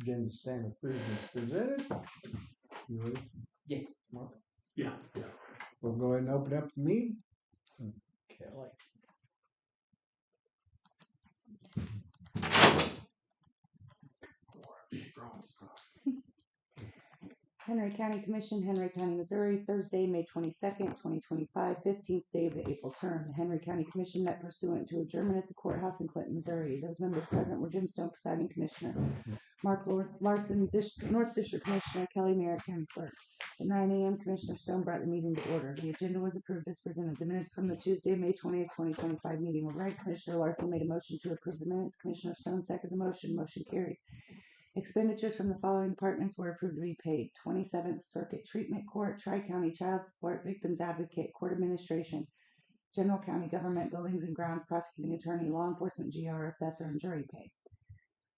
Agenda stand approved as presented. You ready? Yeah. Mark? Yeah. We'll go ahead and open up the meeting. Kelly. Strong stuff. Henry County Commission, Henry County, Missouri, Thursday, May 22nd, 2025, 15th day of the April term. The Henry County Commission met pursuant to adjournment at the courthouse in Clinton, Missouri. Those members present were Jim Stone, presiding commissioner, Mark Larson, North District Commissioner, Kelly Merritt, County Clerk. At 9 a.m., Commissioner Stone brought the meeting to order. The agenda was approved as presented. The minutes from the Tuesday, May 20th, 2025 meeting were read. Commissioner Larson made a motion to approve the minutes. Commissioner Stone seconded the motion. Motion carried. Expenditures from the following departments were approved to be paid. 27th Circuit Treatment Court, Tri-County Child Support, Victims Advocate, Court Administration, General County Government, Buildings and Grounds, Prosecuting Attorney, Law Enforcement, GR, Assessor, and Jury Pay.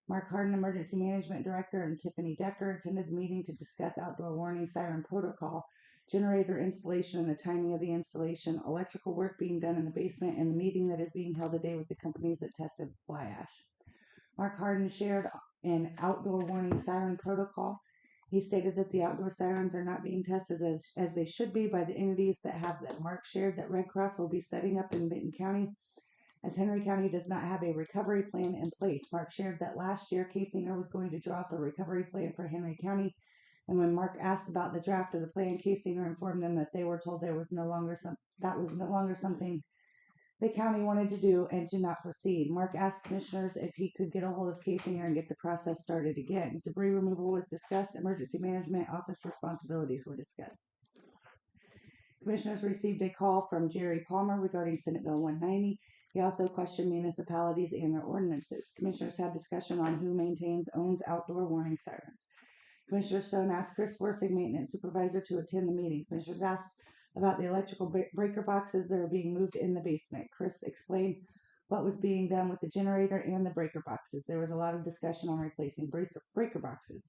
Mark Harden, Emergency Management Director, and Tiffany Decker attended the meeting to discuss outdoor warning siren protocol, generator installation and the timing of the installation, electrical work being done in the basement, and the meeting that is being held today with the companies that tested fly ash. Mark Harden shared an outdoor warning siren protocol. He stated that the outdoor sirens are not being tested as they should be by the entities that have them. Mark shared that Red Cross will be setting up in Benton County as Henry County does not have a recovery plan in place. Mark shared that last year Casinger was going to draw up a recovery plan for Henry County, and when Mark asked about the draft of the plan, Casinger informed them that they were told that was no longer something the county wanted to do and to not proceed. Mark asked commissioners if he could get a hold of Casinger and get the process started again. Debris removal was discussed. Emergency management office responsibilities were discussed. Commissioners received a call from Jerry Palmer regarding Senate Bill 190. He also questioned municipalities and their ordinances. Commissioners had discussion on who owns outdoor warning sirens. Commissioner Stone asked Chris Worsing, maintenance supervisor, to attend the meeting. Commissioners asked about the electrical breaker boxes that are being moved in the basement. Chris explained what was being done with the generator and the breaker boxes. There was a lot of discussion on replacing breaker boxes.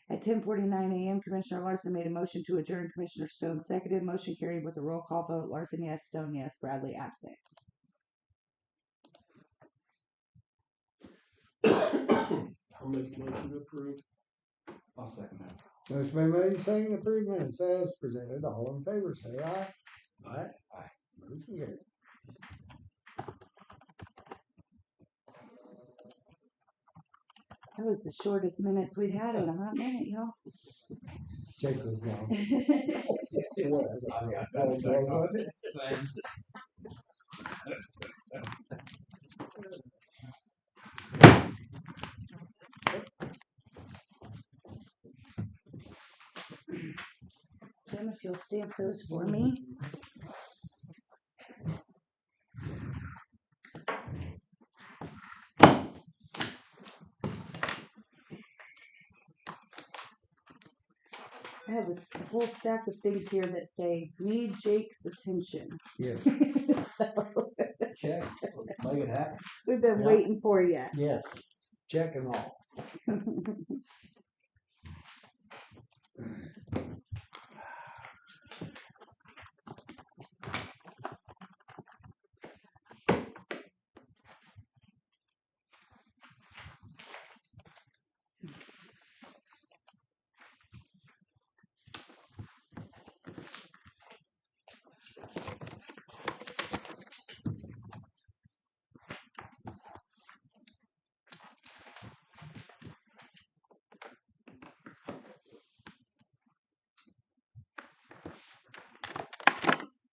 At 10:49 a.m., Commissioner Larson made a motion to adjourn. Commissioner Stone seconded. Motion carried with a roll call vote. Larson, yes. Stone, yes. Bradley, absent. I'll make a motion to approve. I'll second that. Motion been made, second approved minutes as presented. All in favor, say aye. Aye. Aye. Motion carried. That was the shortest minutes we'd had in a hot minute, y'all. Jake was gone. Thanks. Jim, if you'll stamp those for me. I have a whole stack of things here that say, need Jake's attention. Yes. So, Check. Let's make it happen. we've been waiting for you. Yes. Check and all.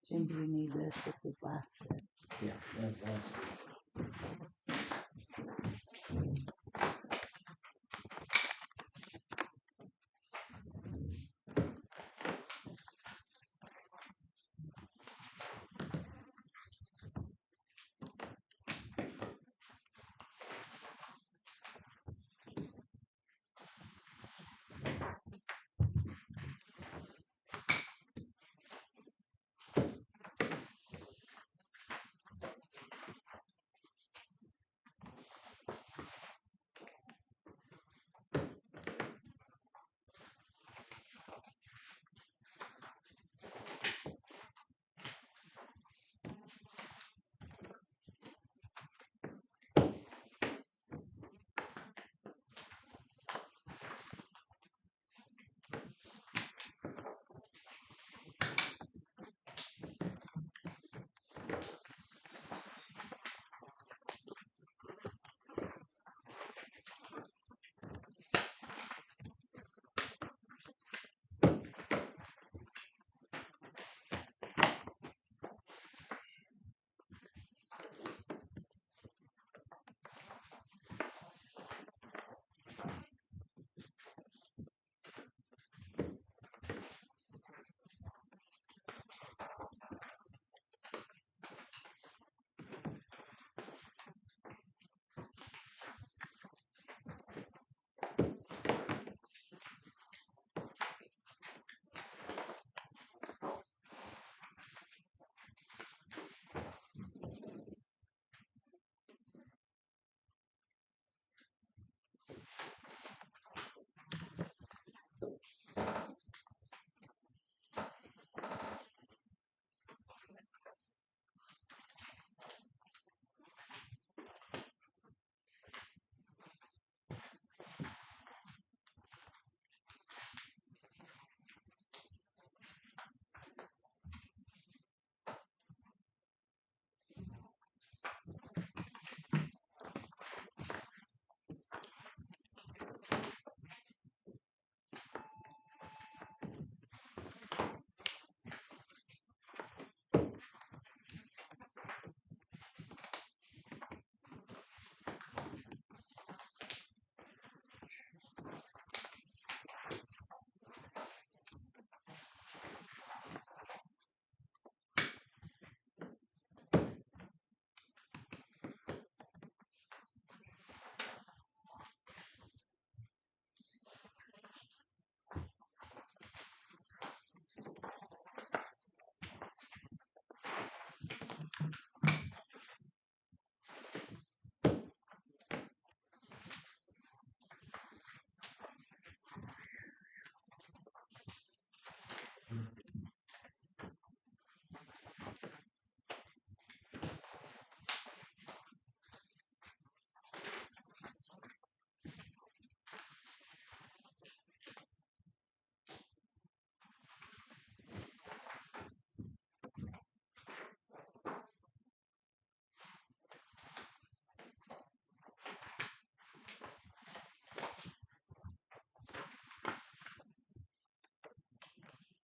Jim, do you need this? This is last set. Yeah, that's last week.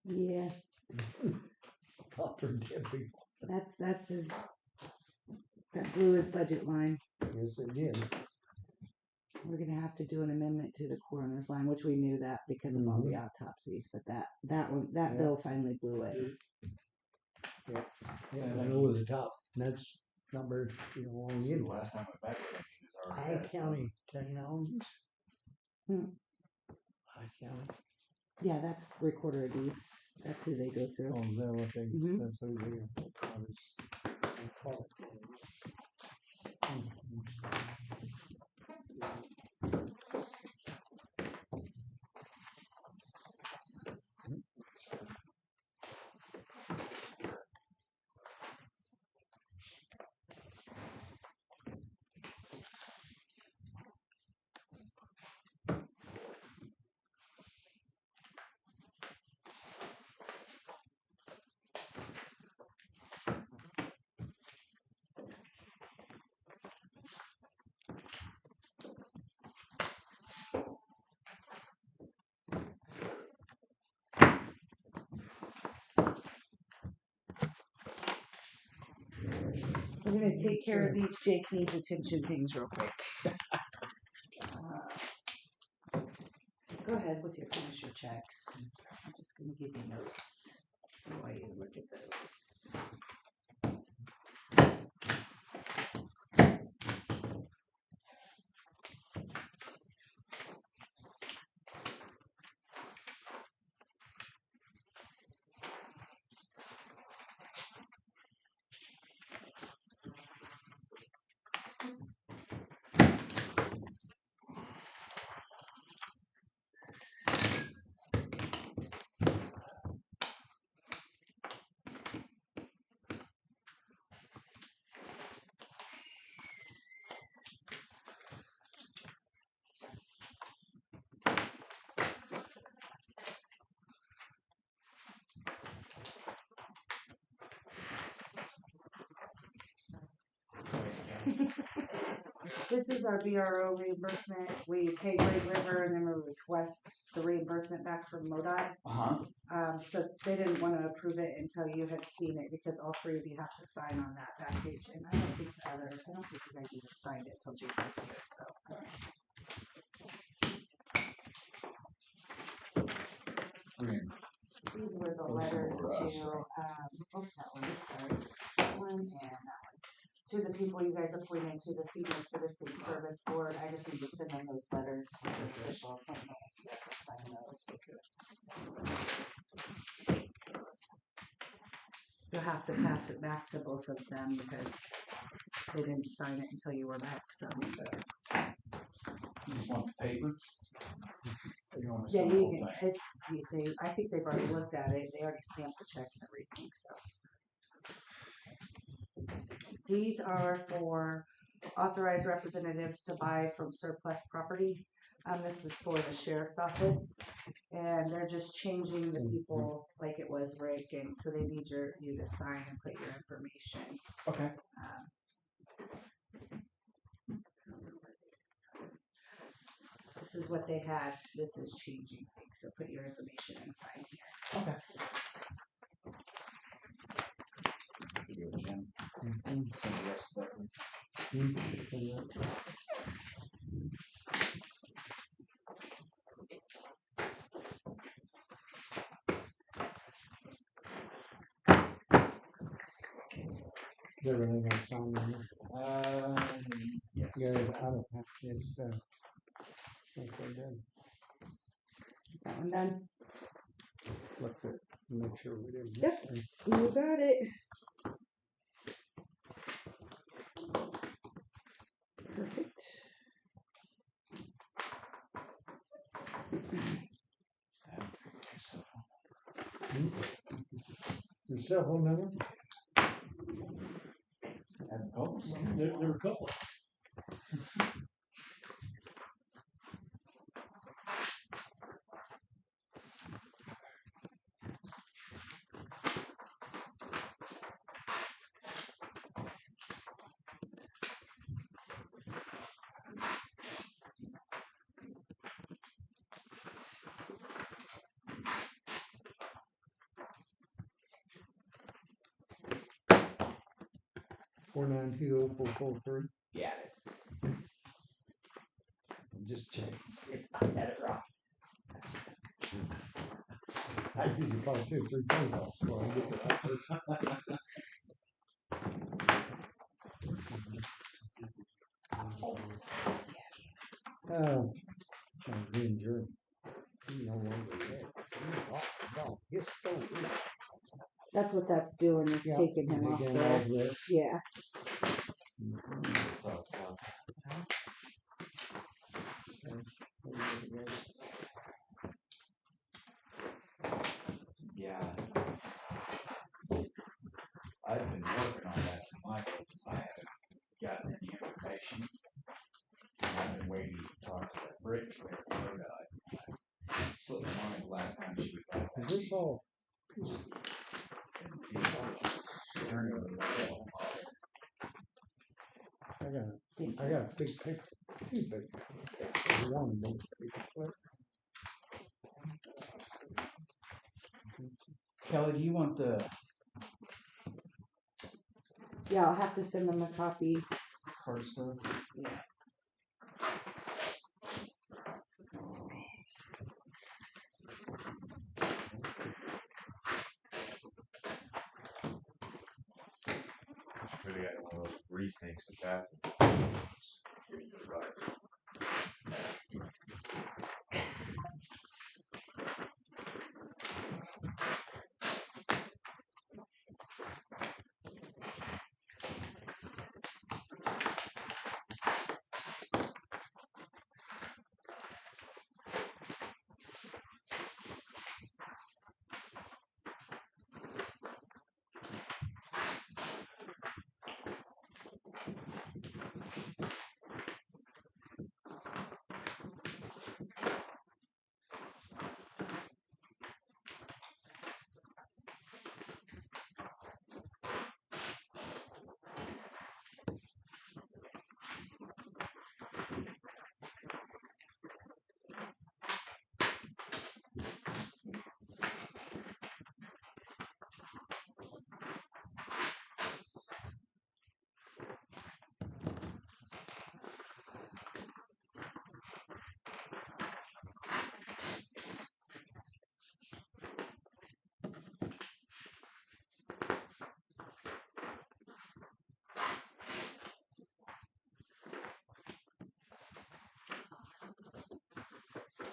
Yeah, After dead people. that's his, that blew his budget line. Yes, it did. We're gonna have to do an amendment to the coroner's line, which we knew that because of all the autopsies, but that one, that Yeah. bill finally blew it. Yeah, and over the top. That's number, you know, This is you the last time I back with him, he was already High dead, so- County Technologies. Hmm. High County. Yeah, that's recorder of deeds. That's who they go through. Oh, is that what they, Mhm. that's who they call it. We're gonna take care of these Jake needs attention things real quick. Go ahead with your finish your checks. I'm just gonna give you notes while you look at those. This is our BRO reimbursement. We pay Great River and then we request the reimbursement back from MoDOT. So they didn't want to approve it until you had seen it because all three of you have to sign on that package. And I don't think I don't think you guys even signed it till Jake was here, so. These were the letters to, oh, that one, sorry. That one and that one. To the people you guys appointed to the Senior Citizen Service Board. I just need to send them those letters for the official appointment. You guys will sign those. You'll have to pass it back to both of them because they didn't sign it until you were back, so. You just want the paper? Or you want to Yeah, send the whole you thing? can, I think they've already looked at it. They already stamped the check and everything, so. These are for authorized representatives to buy from surplus property. This is for the sheriff's office, and they're just changing the people like it was Rick, and so they need you to sign and put your information. Okay. This is what they had. This is changing things, so put your information and sign here. Okay. You go, Jim. Send the rest of that. Is everything I signed in there? Yes. Good, I don't have, it's, okay, good. Is that one done? Look at, make sure we didn't. Yep. miss anything. You got it. Perfect. Your cell phone number? There were a couple. 4920443. Got it. Just check. I had it wrong. I usually call 2 or 3 phone calls before I get to that person. I'm being jerk. You no longer there. Yes, so That's what that's doing, is yeah. taking him off Again, there. all this. Yeah. Talk about Yeah. I've been working on that for my office. I haven't gotten any information. And I've been waiting to talk to that Brit but I slipped my mind the last time she was out. Is this all? I got a big paper. 2 big papers. 1 big paper slip. Kelly, do you want the Yeah, I'll have to send them a copy. hard stuff? Yeah. Really got one of those grease things with that.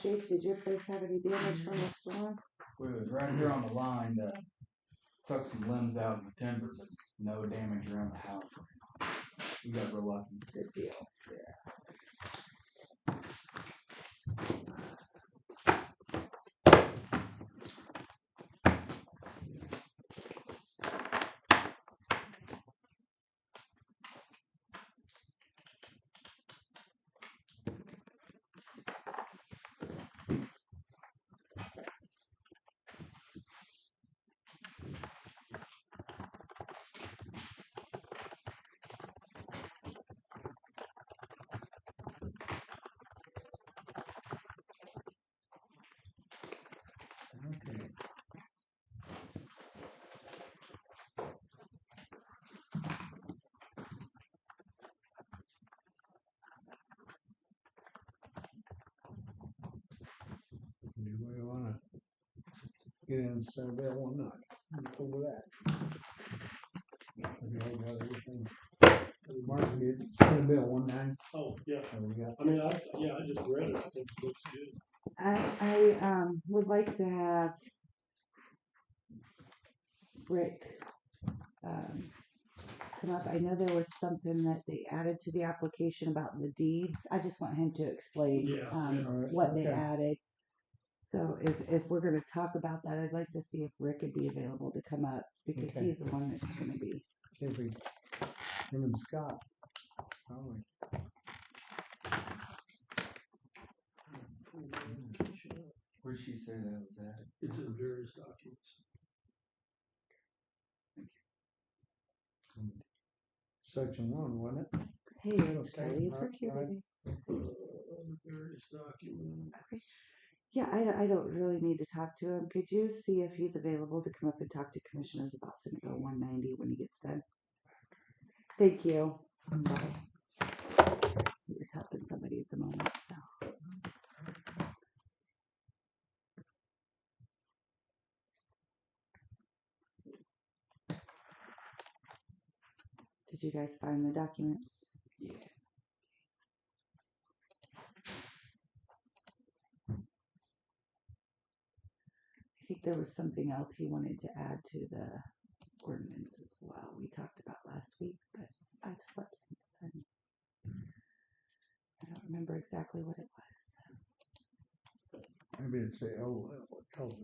Jake, did your place have any damage from the storm? We was right there on the line to took some limbs out in the timber, but no damage around the house. We got real lucky. Good deal. Okay. Anybody wanna get in Senate Bill 19? Let's go with that. Okay, I got everything. Mark, you Senate Bill 19. Oh, yeah. And we got I mean, I just read it. I think it looks good. I would like to have Rick come up. I know there was something that they added to the application about the deeds. I just want him to explain Yeah, Alright, what they okay. added. So if we're gonna talk about that, I'd like to see if Rick would be available to come up because Okay. he's the one that's gonna be. See if we, him and Scott. Probably. Where'd she say that was at? It's in various documents. Section 1, wasn't it? Hey, it's Okay, Kelly. Is right, Rick here right. today? Various documents. Okay. Yeah, I don't really need to talk to him. Could you see if he's available to come up and talk to commissioners about Senate Bill 190 when he gets done? Thank you. Bye. He was helping somebody at the moment, so. Did you guys find the documents? Yeah. I think there was something else he wanted to add to the ordinance as well. We talked about last week, but I've slept since then. I don't remember exactly what it was. Maybe it'd say, oh, what color?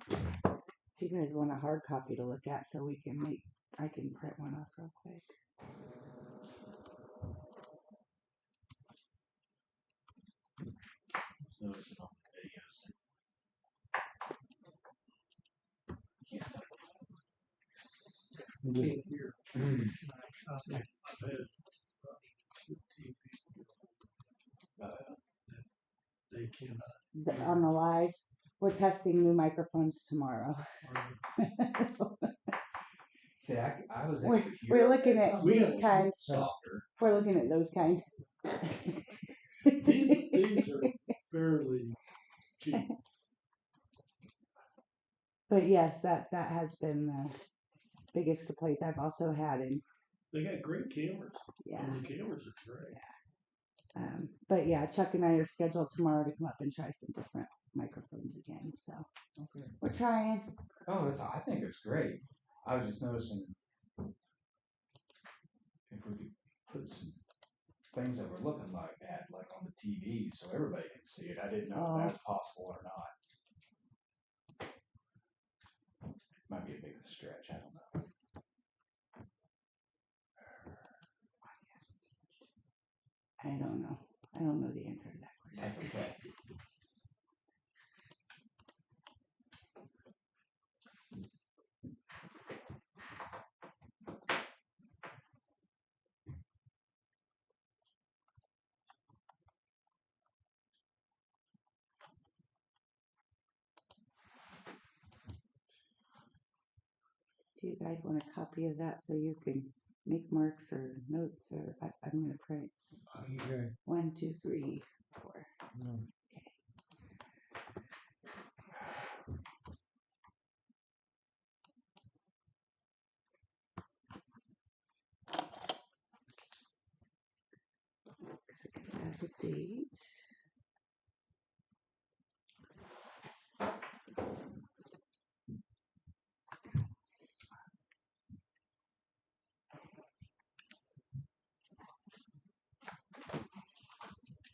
If you guys want a hard copy to look at so we can I can print one off real quick. Noticing on the videos. Can't hear. Mm-hmm. I've had 15 people they cannot. On the live, we're testing new microphones tomorrow. See, I was We're- able to hear. we're looking at some these kinds. Softer. We're looking at those kinds. These are fairly cheap. But yes, that has been the biggest complaint I've also had, and They got great cameras. yeah. And the cameras are great. But yeah, Chuck and I are scheduled tomorrow to come up and try some different microphones again. So Okay. we're trying. Oh, I think it's great. I was just noticing if we could put some things that were looking like that, like on the TV, so everybody can see it. I didn't know Oh. if that's possible or not. Might be a big stretch. I don't know. I don't know. I don't know the answer to that question. That's okay. Do you guys want a copy of that so you can make marks or notes, or I'm going to print Okay. 1, 2, 3, 4. No. Because I can add the date.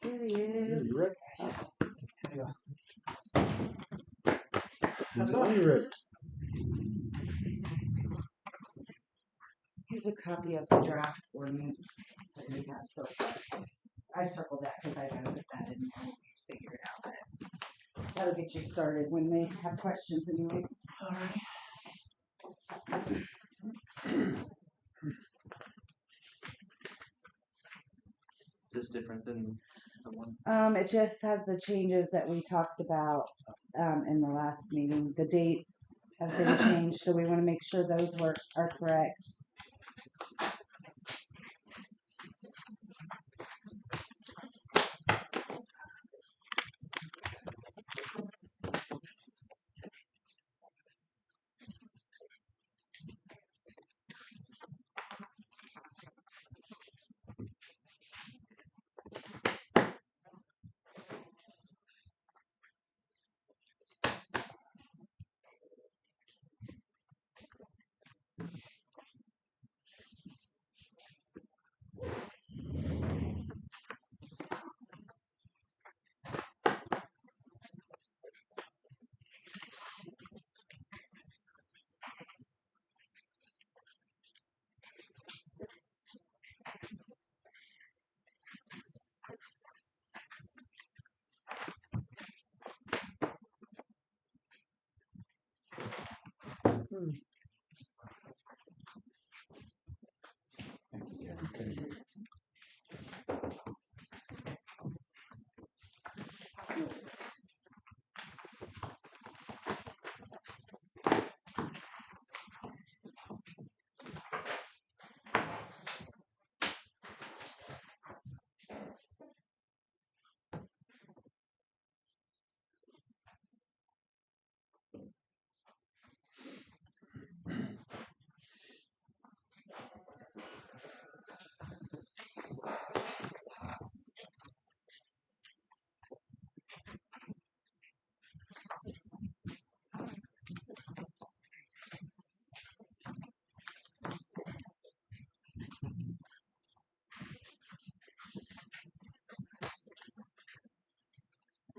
There he Here, is. you ready? How's it When you ready? Here's a copy of the draft ordinance that we have so far. I circled that because I gotta put that in there. Figure it out. But that'll get you started when they have questions anyways. All right. this different than the one? It just has the changes that we talked about, in the last meeting. The dates have been changed, so we wanna make sure those are correct.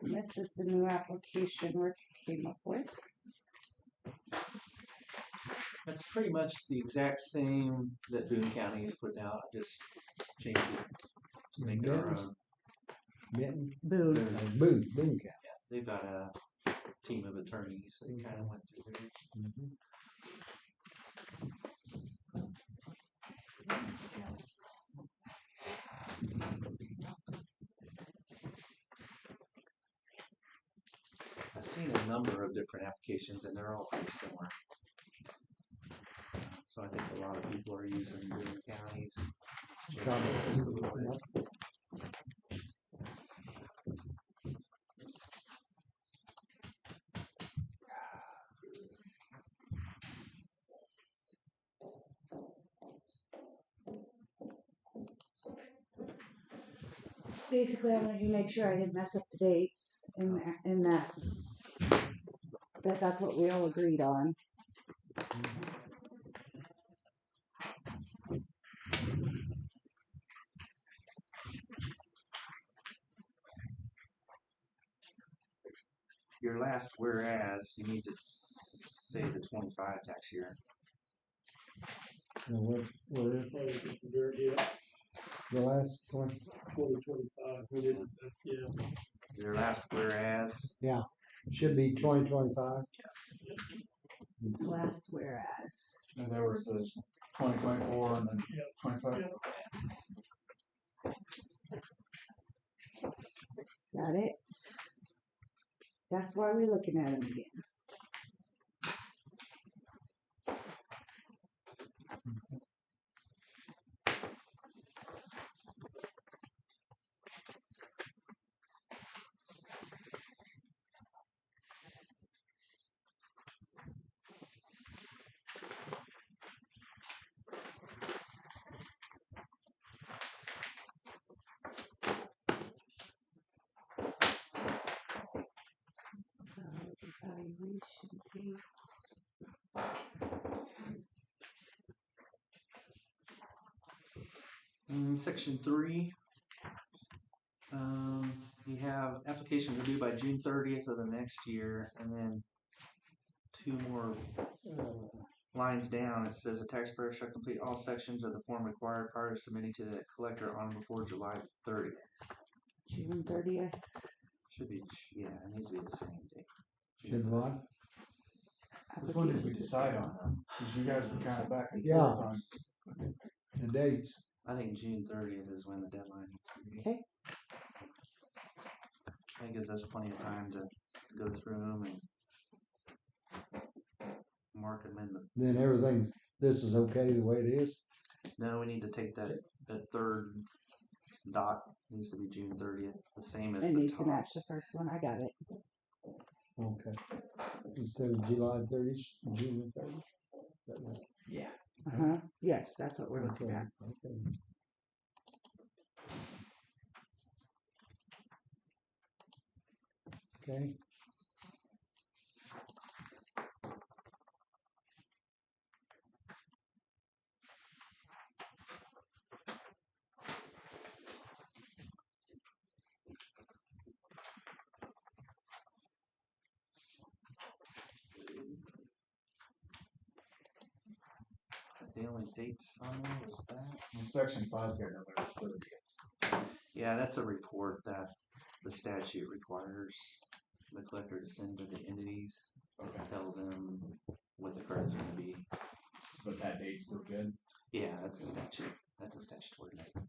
This is the new application Rick came up with. That's pretty much the exact same that Boone County has put out, I just changed it to make it our own. Benton, Boone. Boone County. They've got a team of attorneys, so they kinda went through there. Mhm. I've seen a number of different applications and they're all pretty similar. So I think a lot of people are using Boone County's. Probably. Just a little bit. Yep. Basically, I wanted to make sure I didn't mess up the dates in that's what we all agreed on. Your last whereas, you need to say the 25 tax year. And where the last 2025, we didn't, yeah. Your last whereas, should be 2025. Last whereas. Is that where it says 2024 and then 25? Got it. That's why we're looking at them again. So evaluation date. Section 3. You have applications are due by June 30th of the next year, and then 2 more lines down. It says a taxpayer shall complete all sections of the form required prior to submitting to the collector on before July 30th. June 30th. Should be, yeah, it needs to be the same date. Should what? Which one did we decide on? Because you guys were kind of back and Yeah. forth on. The dates. I think June 30th is when the deadline needs to be. Okay. That gives us plenty of time to go through them and mark them in the. Then everything's, this is okay the way it is? No, we need to take that third dot, needs to be June 30th, the same as It the needs to top. match the first one. I got it. Okay. Instead of July 30th, June 30th? Is that right? Yeah. Uh-huh. Yes, that's what we're looking Okay, at. okay. Okay. The only dates on there was that. Well, section 5's got November 30th. Yeah, that's a report that the statute requires the collector to send to the entities, Okay. tell them what the credit's gonna be. But that date's still good. Yeah, that's a statute. That's a statutory date.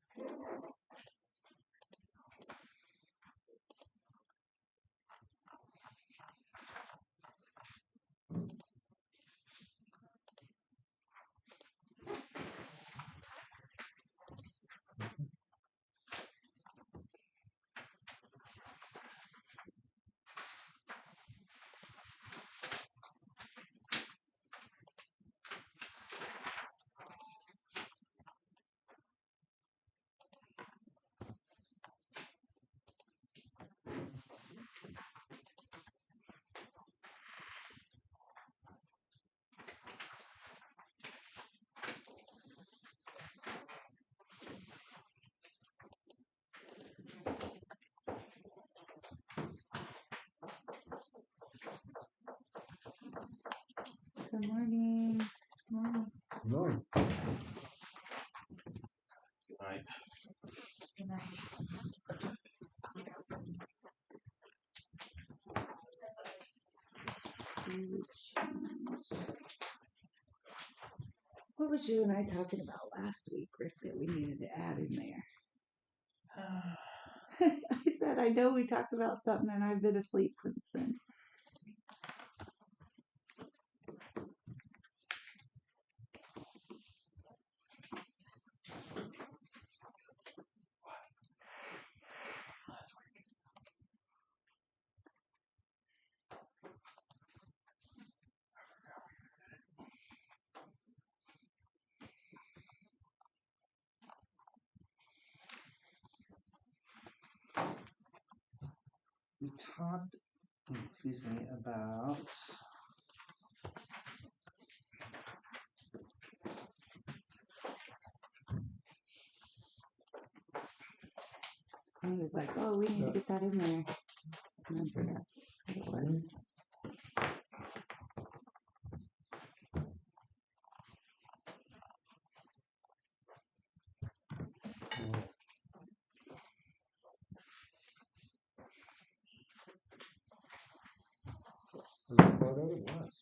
Good morning. Right. Right. Good night. What was you and I talking about last week, Rick, that we needed to add in there? I said, I know we talked about something and I've been asleep since then. We talked, excuse me, about I was like, oh, we need to get that in there. And then forgot what it was. What part of it was?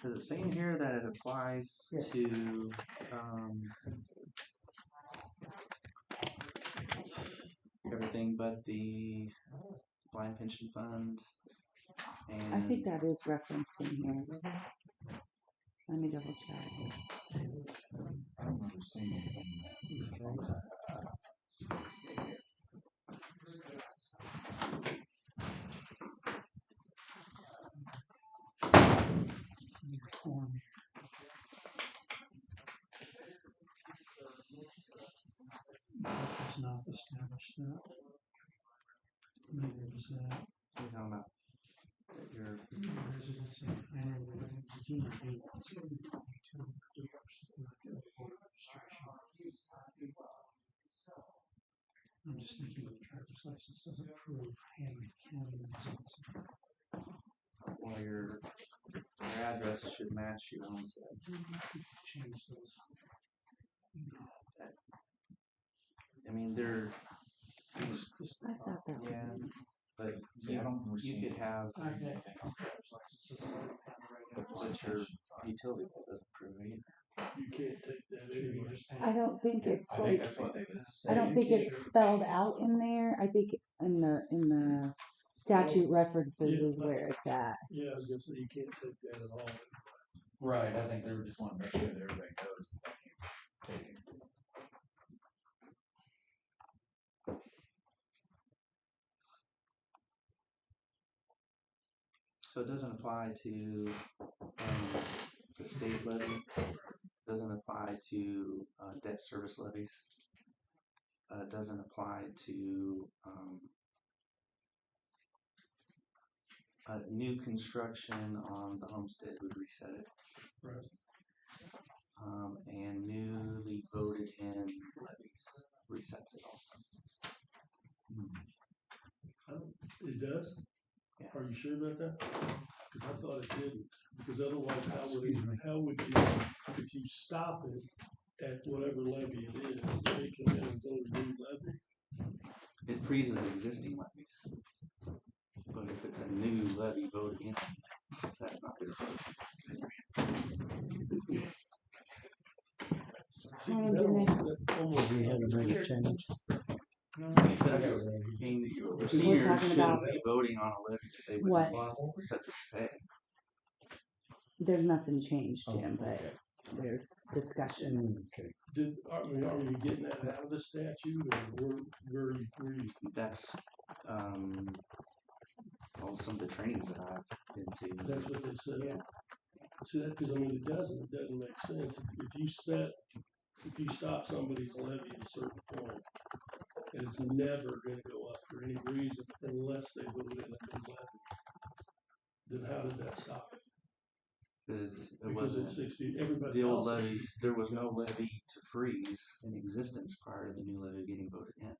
Does it say in here that it applies Yeah. to, everything but the blind pension fund? And I think that is referenced in here. Let me double check. I don't remember seeing anything. Form. Does not establish that. Neither does that we're talking about your residency. I know Virginia do that, so we don't need to divorce, like, voter registration. I'm just thinking the driver's license doesn't prove Henry County residence. Well, your address should match your homestead. Change those. I mean, they're, Just I thought that was. yeah, but See, I don't remember you seeing could have, I had driver's licenses right now. but your utility bill doesn't prove it either. You can't take that anyway. I don't think it's I think like, that's what they would say. I don't think it's spelled out in there. I think in the statute references is where it's at. Yeah, I was gonna say, you can't take that at all. Right, I think they would just want to make sure that everybody knows that they can take it. So it doesn't apply to, the state levy, doesn't apply to, debt service levies. Doesn't apply to, new construction on the homestead would reset it. Right. And newly voted in levies resets it also. It does? Yeah. Are you sure about that? Cause I thought it didn't, because otherwise how would Excuse me. you, if you stop it at whatever levy it is, they come in and vote a new levy? It freezes existing levies. But if it's a new levy voted in, that's not gonna vote. See, Oh, 'cause that goodness. that almost- We had to make a change. It says, I mean, the seniors talking shouldn't about- be voting on a levy that they What? wouldn't be subject to pay. There's nothing changed, Oh, Jim, but okay. there's discussion. Okay. are you getting that out of the statute, or where are you? That's, well, some of the trainings that I've been to. That's what they said. Yeah. See, that, cause I mean, it doesn't make sense. If you stop somebody's levy at a certain point, and it's never gonna go up for any reason unless they vote in a new levy, then how did that stop it? Because it Because wasn't, it's 60, everybody the old else is levy, 60. there was no levy to freeze in existence prior to the new levy getting voted in.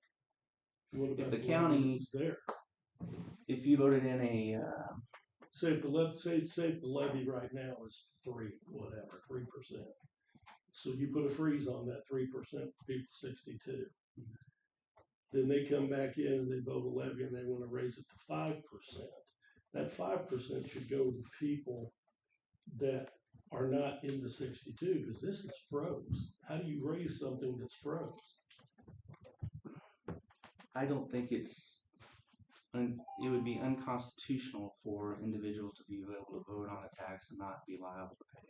What if about the levy county- was there? If you voted in a, Say if the levy right now is 3%. So you put a freeze on that 3%, people 62. Then they come back in and they vote a levy and they wanna raise it to 5%. That 5% should go to people that are not in the 62, cause this is froze. How do you raise something that's froze? I don't think it would be unconstitutional for individuals to be able to vote on a tax and not be liable to pay it.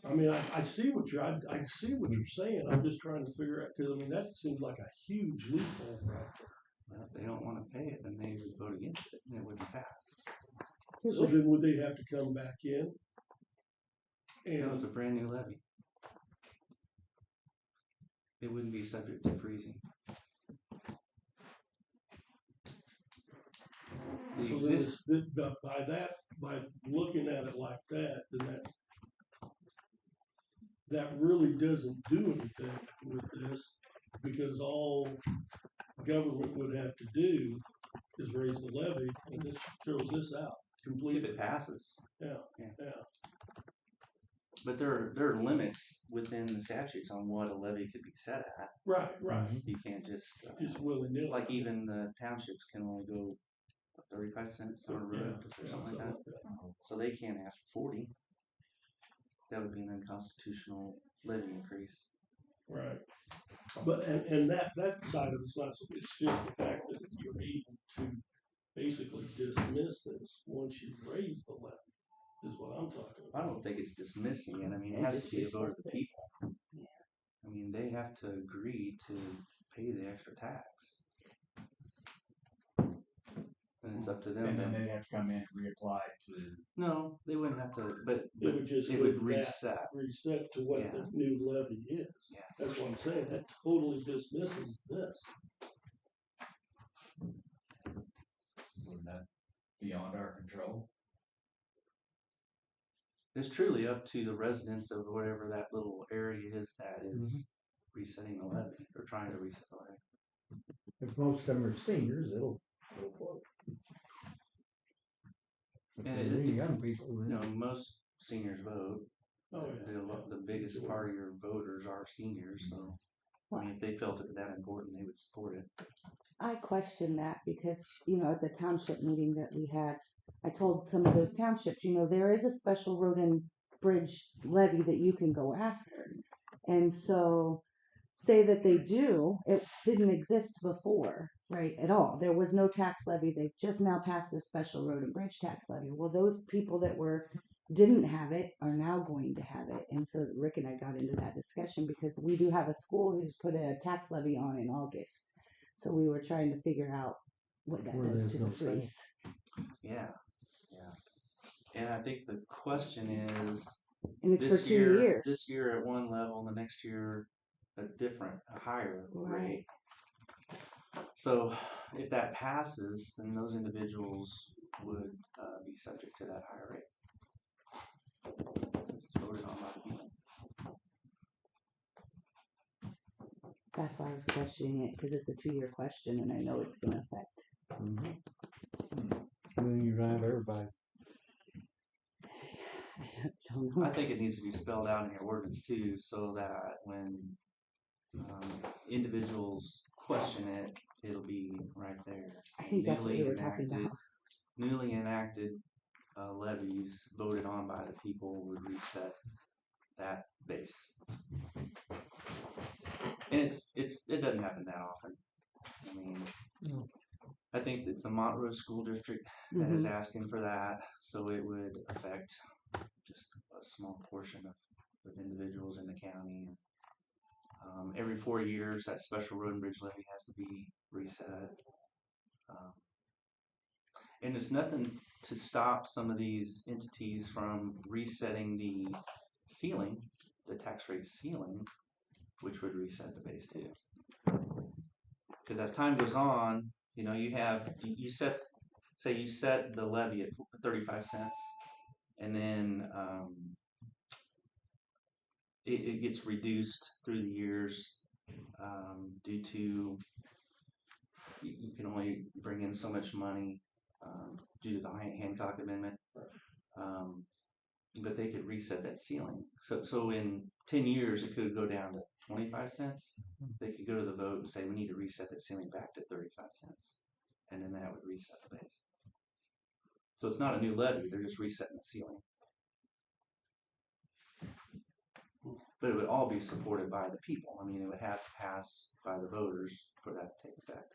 I mean, I see what I see what you're saying. I'm just trying to figure out, cause I mean, that seems like a huge loophole right there. Well, if they don't wanna pay it, then they would vote against it and it wouldn't pass. So then would they have to come back in? It was And a brand new levy. It wouldn't be subject to freezing. The so then exist, by looking at it like that, then that really doesn't do anything with this, because all government would have to do is raise the levy, and this throws this out if completely. it passes, Yeah. but there are limits within the statutes on what a levy could be set at. Right. You can't just, Just willy-nilly. like even the townships can only go 35 cents on a road or something like that. So they can't ask for 40. That would be an unconstitutional levy increase. Right. But, and that side of it's not, so it's just the fact that you're able to basically dismiss this once you raise the levy, is what I'm talking I about. don't think it's dismissing it. I mean, it It has just to be a vote of the resets it. people. I mean, they have to agree to pay the extra tax. And it's up to them. And then to- they'd have to come in and reapply to, No, they wouldn't have to, but It would just it go would to that. reset. Reset to what the Yeah. new levy is. Yeah. That's what I'm saying, that totally dismisses this. Wouldn't that beyond our control. It's truly up to the residents of whatever that little area is that is resetting the levy or trying to reset the levy. If most of them are seniors, it'll float. If And they're it- really it- young people, You then know, most seniors vote. Oh, yeah. The biggest part of your voters are seniors, so I mean, if they felt it that important, they would support it. I question that because, at the township meeting that we had, I told some of those townships, there is a special road and bridge levy that you can go after. And so say that they do, it didn't exist before, right, at all. There was no tax levy. They've just now passed the special road and bridge tax levy. Well, those people that didn't have it are now going to have it. And so Rick and I got into that discussion because we do have a school who's put a tax levy on in August. So we were trying to figure out what that Where does there's to no the say. freeze. Yeah. And I think the question is, And it's this for 2 year, years. this year at one level, and the next year a higher Right. rate. So if that passes, then those individuals would be subject to that higher rate. It's voted on by the people. That's why I was questioning it because it's a 2-year question and I know it's going to affect. and then you're gonna have everybody. I don't know. I think it needs to be spelled out in your ordinance too, so that when individuals question it, it'll be right there. I think that's what we were talking about. Newly enacted levies voted on by the people would reset that base. And it doesn't happen that often. I mean, No. I think it's the Montrose School District that is asking for that, so it would affect just a small portion of individuals in the county. Every 4 years, that special road and bridge levy has to be reset. And it's nothing to stop some of these entities from resetting the ceiling, the tax rate ceiling, which would reset the base too. Because as time goes on, you set the levy at 35 cents, and then it gets reduced through the years due to you can only bring in so much money due to the Hancock Amendment. But they could reset that ceiling. So in 10 years, it could go down to 25 cents. They could go to the vote and say, we need to reset that ceiling back to 35 cents. And then that would reset the base. So it's not a new levy, they're just resetting the ceiling. But it would all be supported by the people. I mean, it would have to pass by the voters for that to take effect.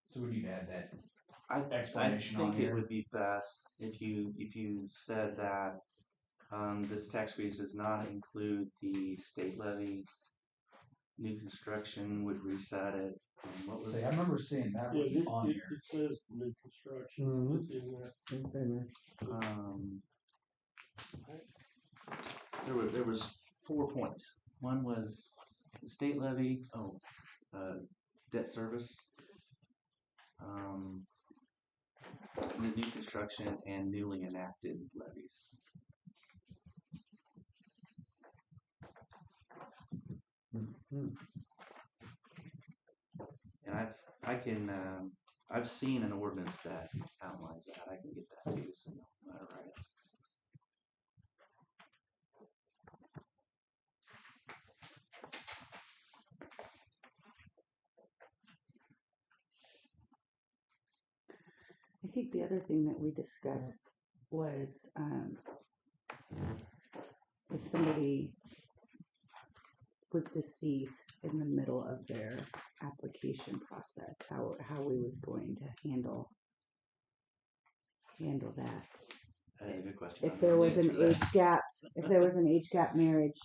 So we need to add that I explanation on think it here. would be best if you said that this tax freeze does not include the state levy. New construction would reset it. What was See, I remember seeing that Yeah, one on it here. says new construction. Mhm. It's in there. It's in there. There was 4 points. One was the state levy, debt service, the new construction, and newly enacted levies. Mhm. And I've seen an ordinance that outlines that. I can get that to you, so you'll know how to write it. I think the other thing that we discussed was if somebody was deceased in the middle of their application process, how we was going to handle that. That is a good question. If there was an age gap marriage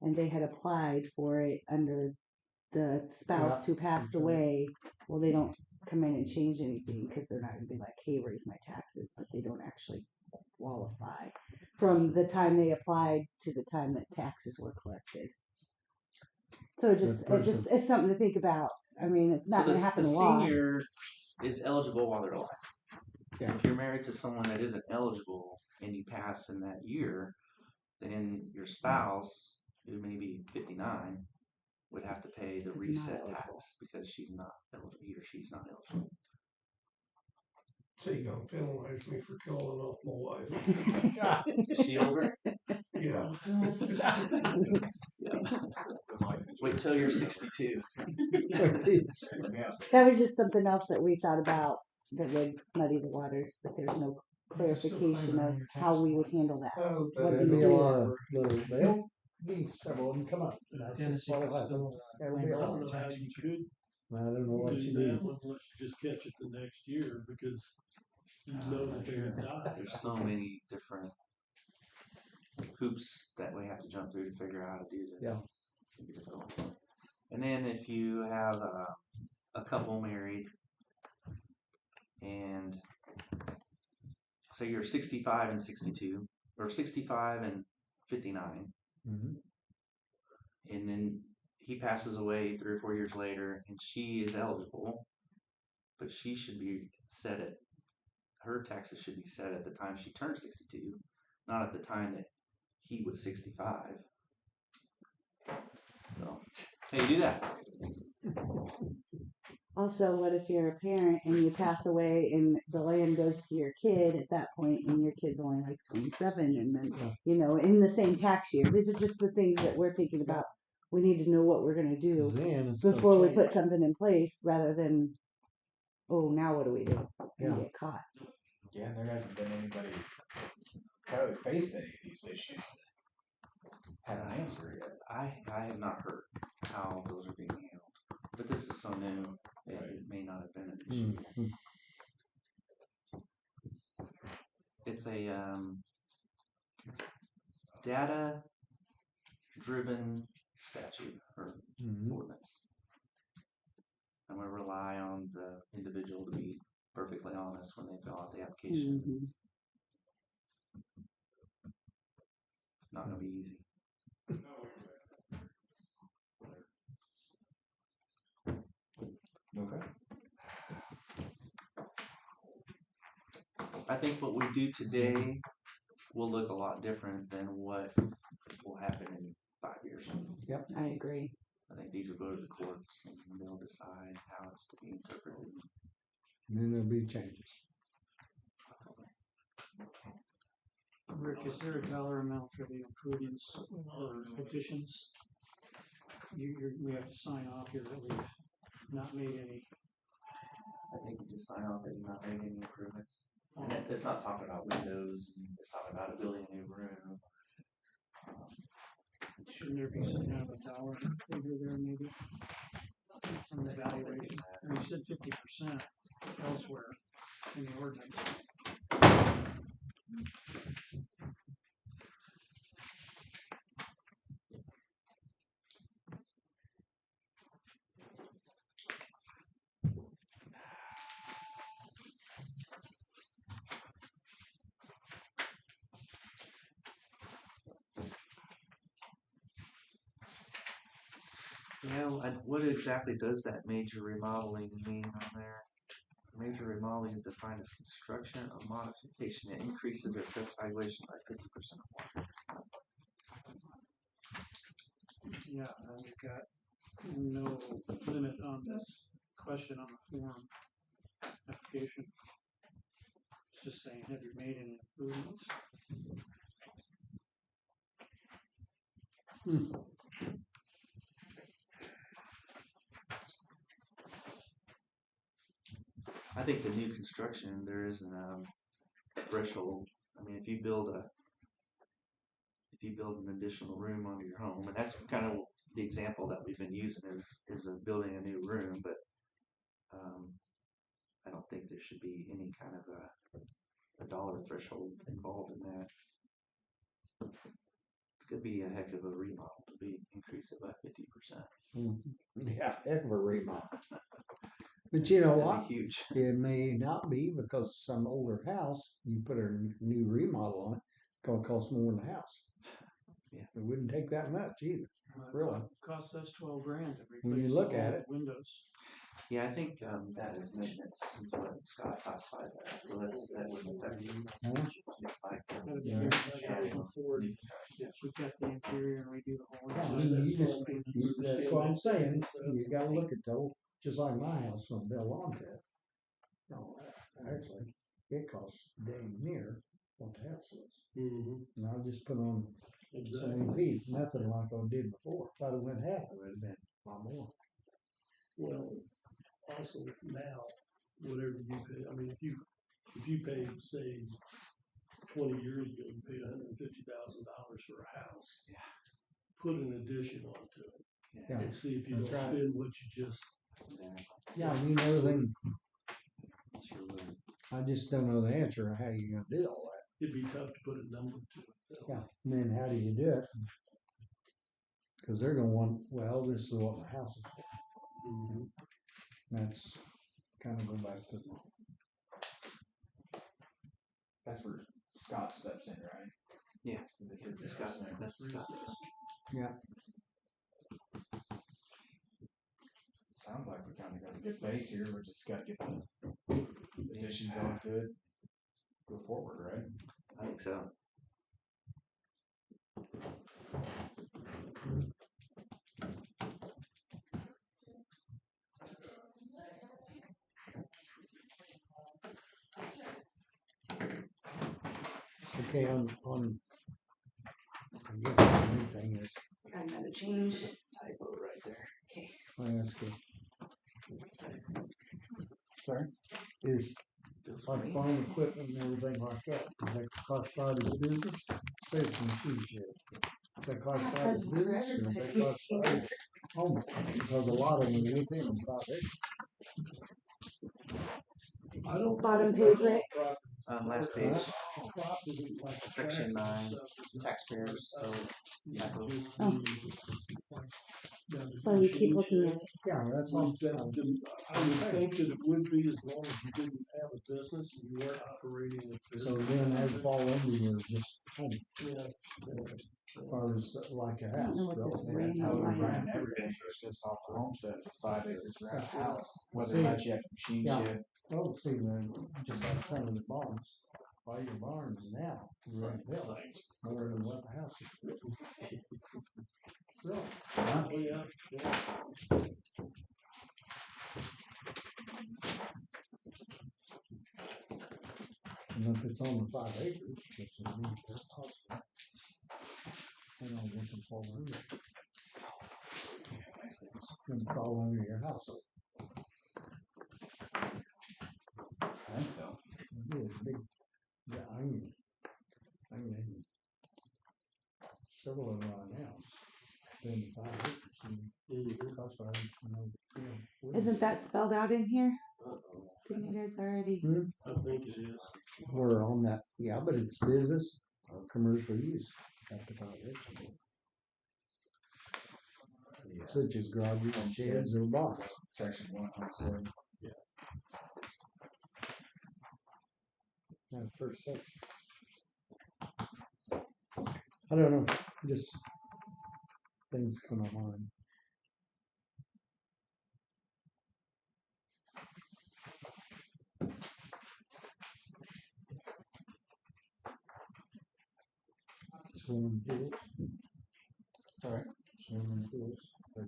and they had applied for it under the spouse Yeah, who passed okay. away, well, they don't come in and change anything because they're not going to be like, hey, raise my taxes, but they don't actually qualify from the time they applied to the time that taxes were collected. So it's something to think about. I mean, it's not So gonna happen the a lot. senior is eligible while they're alive. Yeah. If you're married to someone that isn't eligible and you pass in that year, then your spouse, who may be 59, would have to pay the Is not reset eligible. tax because she's not eligible. He or she's not eligible. So you gonna penalize me for killing off my wife? Is she older? Yeah. Wait till you're 62. That was just something else that we thought about that would muddy the waters, that there's no clarification of how we would handle that. Oh, What do There'll you be a do? lot of little, there'll be several of them come up. That's just Tennessee what'll could happen. still, There'll claim be a I lot. don't know how you could I don't know what do you that do. unless you just catch it the next year because you know that they're gonna die. There's so many different hoops that we have to jump through to figure out how to do this. Yeah. It's gonna be difficult. And then if you have a couple married and say you're 65 and 62 or 65 and 59, Mhm. and then he passes away 3 or 4 years later and she is eligible, but she should be set at her taxes should be set at the time she turned 62, not at the time that he was 65. So how you do that? Also, what if you're a parent and you pass away and the land goes to your kid at that point and your kid's only like 27 and then, in the same tax year? These are just the things that we're thinking about. We need to know what we're going to do Then it's gonna before we change. put something in place rather than, oh, now what do we do? And Yeah. get caught. Yeah, and there hasn't been anybody probably faced any of these issues that have an answer yet. I have not heard how those are being handled, but this is so new, it may not have been an issue. Mhm. It's a data-driven statute or Mhm. ordinance. I'm going to rely on the individual to be perfectly honest when they fill out the application. Mhm. Not going to be easy. Okay. I think what we do today will look a lot different than what will happen in 5 years. I agree. I think these will go to the courts and they'll decide how it's to be interpreted. And then there'll be changes. Rick, is there a dollar amount for the improvements or petitions? We have to sign off here that we've not made any. I think you just sign off that you're not making any improvements. And it's not talking about windows, and it's talking about building a new room. Shouldn't there be some kind of a dollar figure there maybe? From the valuation, or you said 50% elsewhere in the ordinance. Yeah, and what exactly does that major remodeling mean on there? Major remodeling is defined as construction or modification that increases the assessed valuation by 50% or more. Yeah, we've got no limit on this question on the form application. It's just saying, have you made any improvements? I think the new construction, there isn't a threshold. I mean, if you build an additional room onto your home, and that's kind of the example that we've been using is building a new room, but I don't think there should be any kind of a dollar threshold involved in that. It could be a heck of a remodel to increase it by 50%. Yeah, heck of a remodel. But you know That'd what? be huge. It may not be because some older house, you put a new remodel on it, it's gonna cost more than the house. Yeah. It wouldn't take that much either. Really? Cost us 12 grand to replace. When you look all at the it. Windows. Yeah, I think, that is maintenance, is what Scott classifies that, as. So that wouldn't affect you. Huh? It's like, That was Yeah. years Yeah. ago. Ford. Yes, we got the interior and redo the whole. Yeah, I inside. mean, you just, Understand that's what I'm that. saying, you gotta look at though, just like my house when Bill on it. No, actually, it costs dang near what the house was. Mhm, And I just put on so exactly. many feet, nothing like I did before. If I'd have went half, it would have been a lot more. Well, also now, whatever you pay, I mean, if you paid, say, 20 years ago, you paid $150,000 for a house. Yeah. Put an addition onto it Yeah, and see if you that's don't right. spend what you just, yeah, I mean, everything, Sure would. I just don't know the answer of how you're gonna do all that. it'd be tough to put a number to it. though. Yeah, and then how do you do it? Cause they're gonna want, well, this is what my house is for. Mhm. That's kind of go back to, That's where Scott steps in, right? Yeah. The 50%. Scott, that's Scott's. Sounds like we kinda got a good base here, we just gotta get the additions on good, go forward, right? I think so. okay, I guess the main thing is, I gotta change. Typo right there. Okay. I ask you. Sorry? Is like farm equipment and everything like that, is that classified as business? Say it's a machine shed. Is that classified as business or is that classified as home? Because a lot of them are within 5 acres. I don't. Bottom page, Rick. Last page, Crop isn't like a Section tractor 9, stuff, it's not- taxpayers, so typo. Just Oh. the So you keep machine looking shed. at it. Yeah, that's all. I would think that it would be as long as you didn't have a business and you weren't operating a So business. then that'd fall under your just home, Yeah. as far as like a I don't house. know what this goes. And that's how we random line ran is. everything, it was just off the homestead, it was 5 acres around the house, whether See. or not you had a machine Yeah. shed. Oh, see, then, just like some of the barns, all your barns now, run hill, more than what the house is. Really? Oh, yeah, yeah. And if it's on the 5 acres, which is really possible. Then I guess it's all under. It's all under your house. I think so. It'd be a big, yeah, I mean, several of them right now. Then 5 acres and Mhm. that's why, yeah. Isn't that spelled out in here? Didn't you guys already? I think it is. We're on that, yeah, but it's business or commercial use. After 5 acres. Yeah. Such as garages, sheds, or barns. Section 1, homestead. That first section. I don't know, just things come to mind. Swimming pools. Alright, swimming pools. But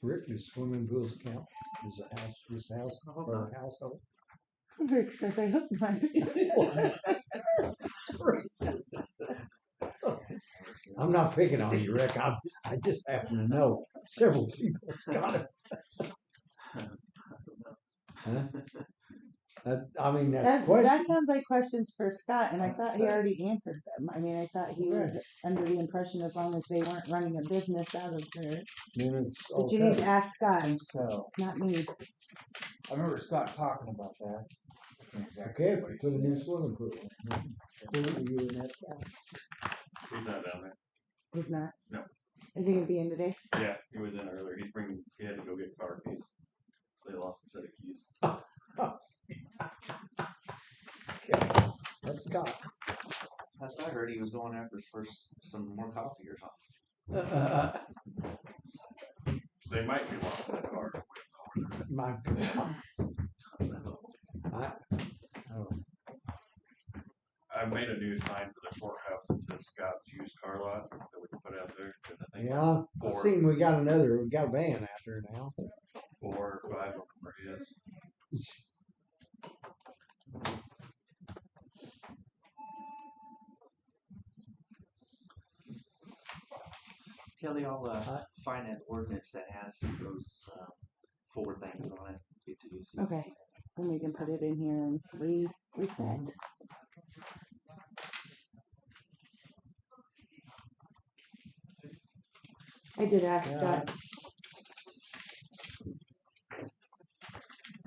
Rick, does swimming pools count? Is a house, this house, hope or a household? Rick says I hope not. I'm not picking on you, Rick. I just happen to know several people that's got it. Huh? I mean, that's That question. sounds like questions for Scott, and I I'd thought he say- already answered them. I mean, I thought he was under the impression as long as they weren't running a business out of there. Then it's But you need to okay. ask I Scott, think so. not me. I remember Scott talking about that. I can't exactly Okay, if what we he put a new said. swimming pool in. You in that county. He's not down there. He's not. No. Is he gonna be in today? Yeah, he was in earlier. He had to go get car keys. They lost a set of keys. Scott. Last I heard, he was going after some more coffee or something. They might be wanting that car. My, I don't know. I made a new sign for the courthouse that says Scott's used car lot that we can put out there. 'Cause I think Yeah, I seen we got a van out there now. 4 or 5 of them are his. Kelly, I'll find an ordinance that has those 4 things on it. Get to use it. Okay, then we can put it in here and reset. I did ask Scott.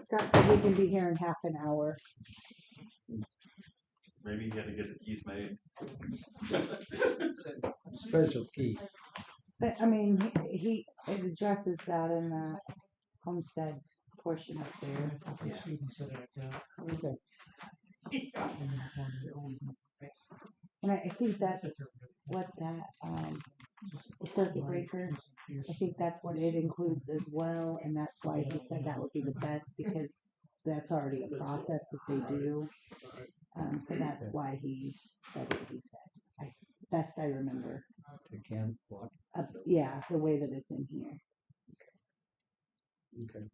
Scott said he can be here in half an hour. Maybe he had to get the keys made. Special key. But I mean, it addresses that in the homestead portion up there. Okay. And I think that's what that, the circuit breaker, I think that's what it includes as well, and that's why he said that would be the best, because that's already a process that they do. So that's why he said what he said. Best I remember. What? Yeah, the way that it's in here. Okay.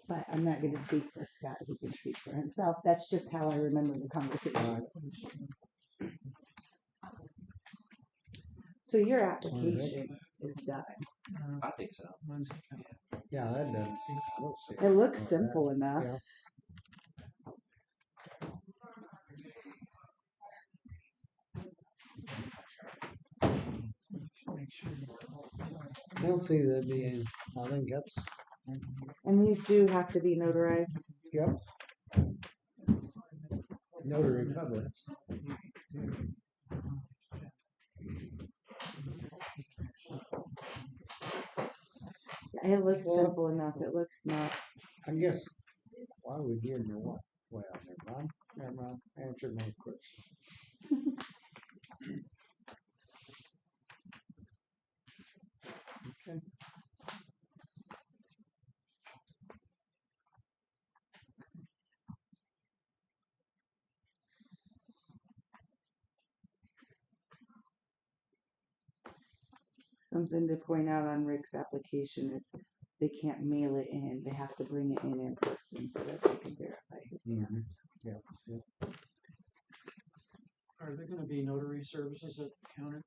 But I'm not gonna speak for Scott, he can speak for himself, that's just how I remember the conversation. So your application is done. I think so. Yeah, that does. I don't see It looks simple enough. Yeah. I don't see that being, I think that's, And these do have to be notarized. yep. Notary public. It looks Well- simple enough, it looks not. I guess, why are we getting there? What? Well, never mind, answer my question. Okay. Something to point out on Rick's application is they can't mail it in, they have to bring it in person so that they can verify his Mhm. mail. Yeah. Are there gonna be notary services at the counter?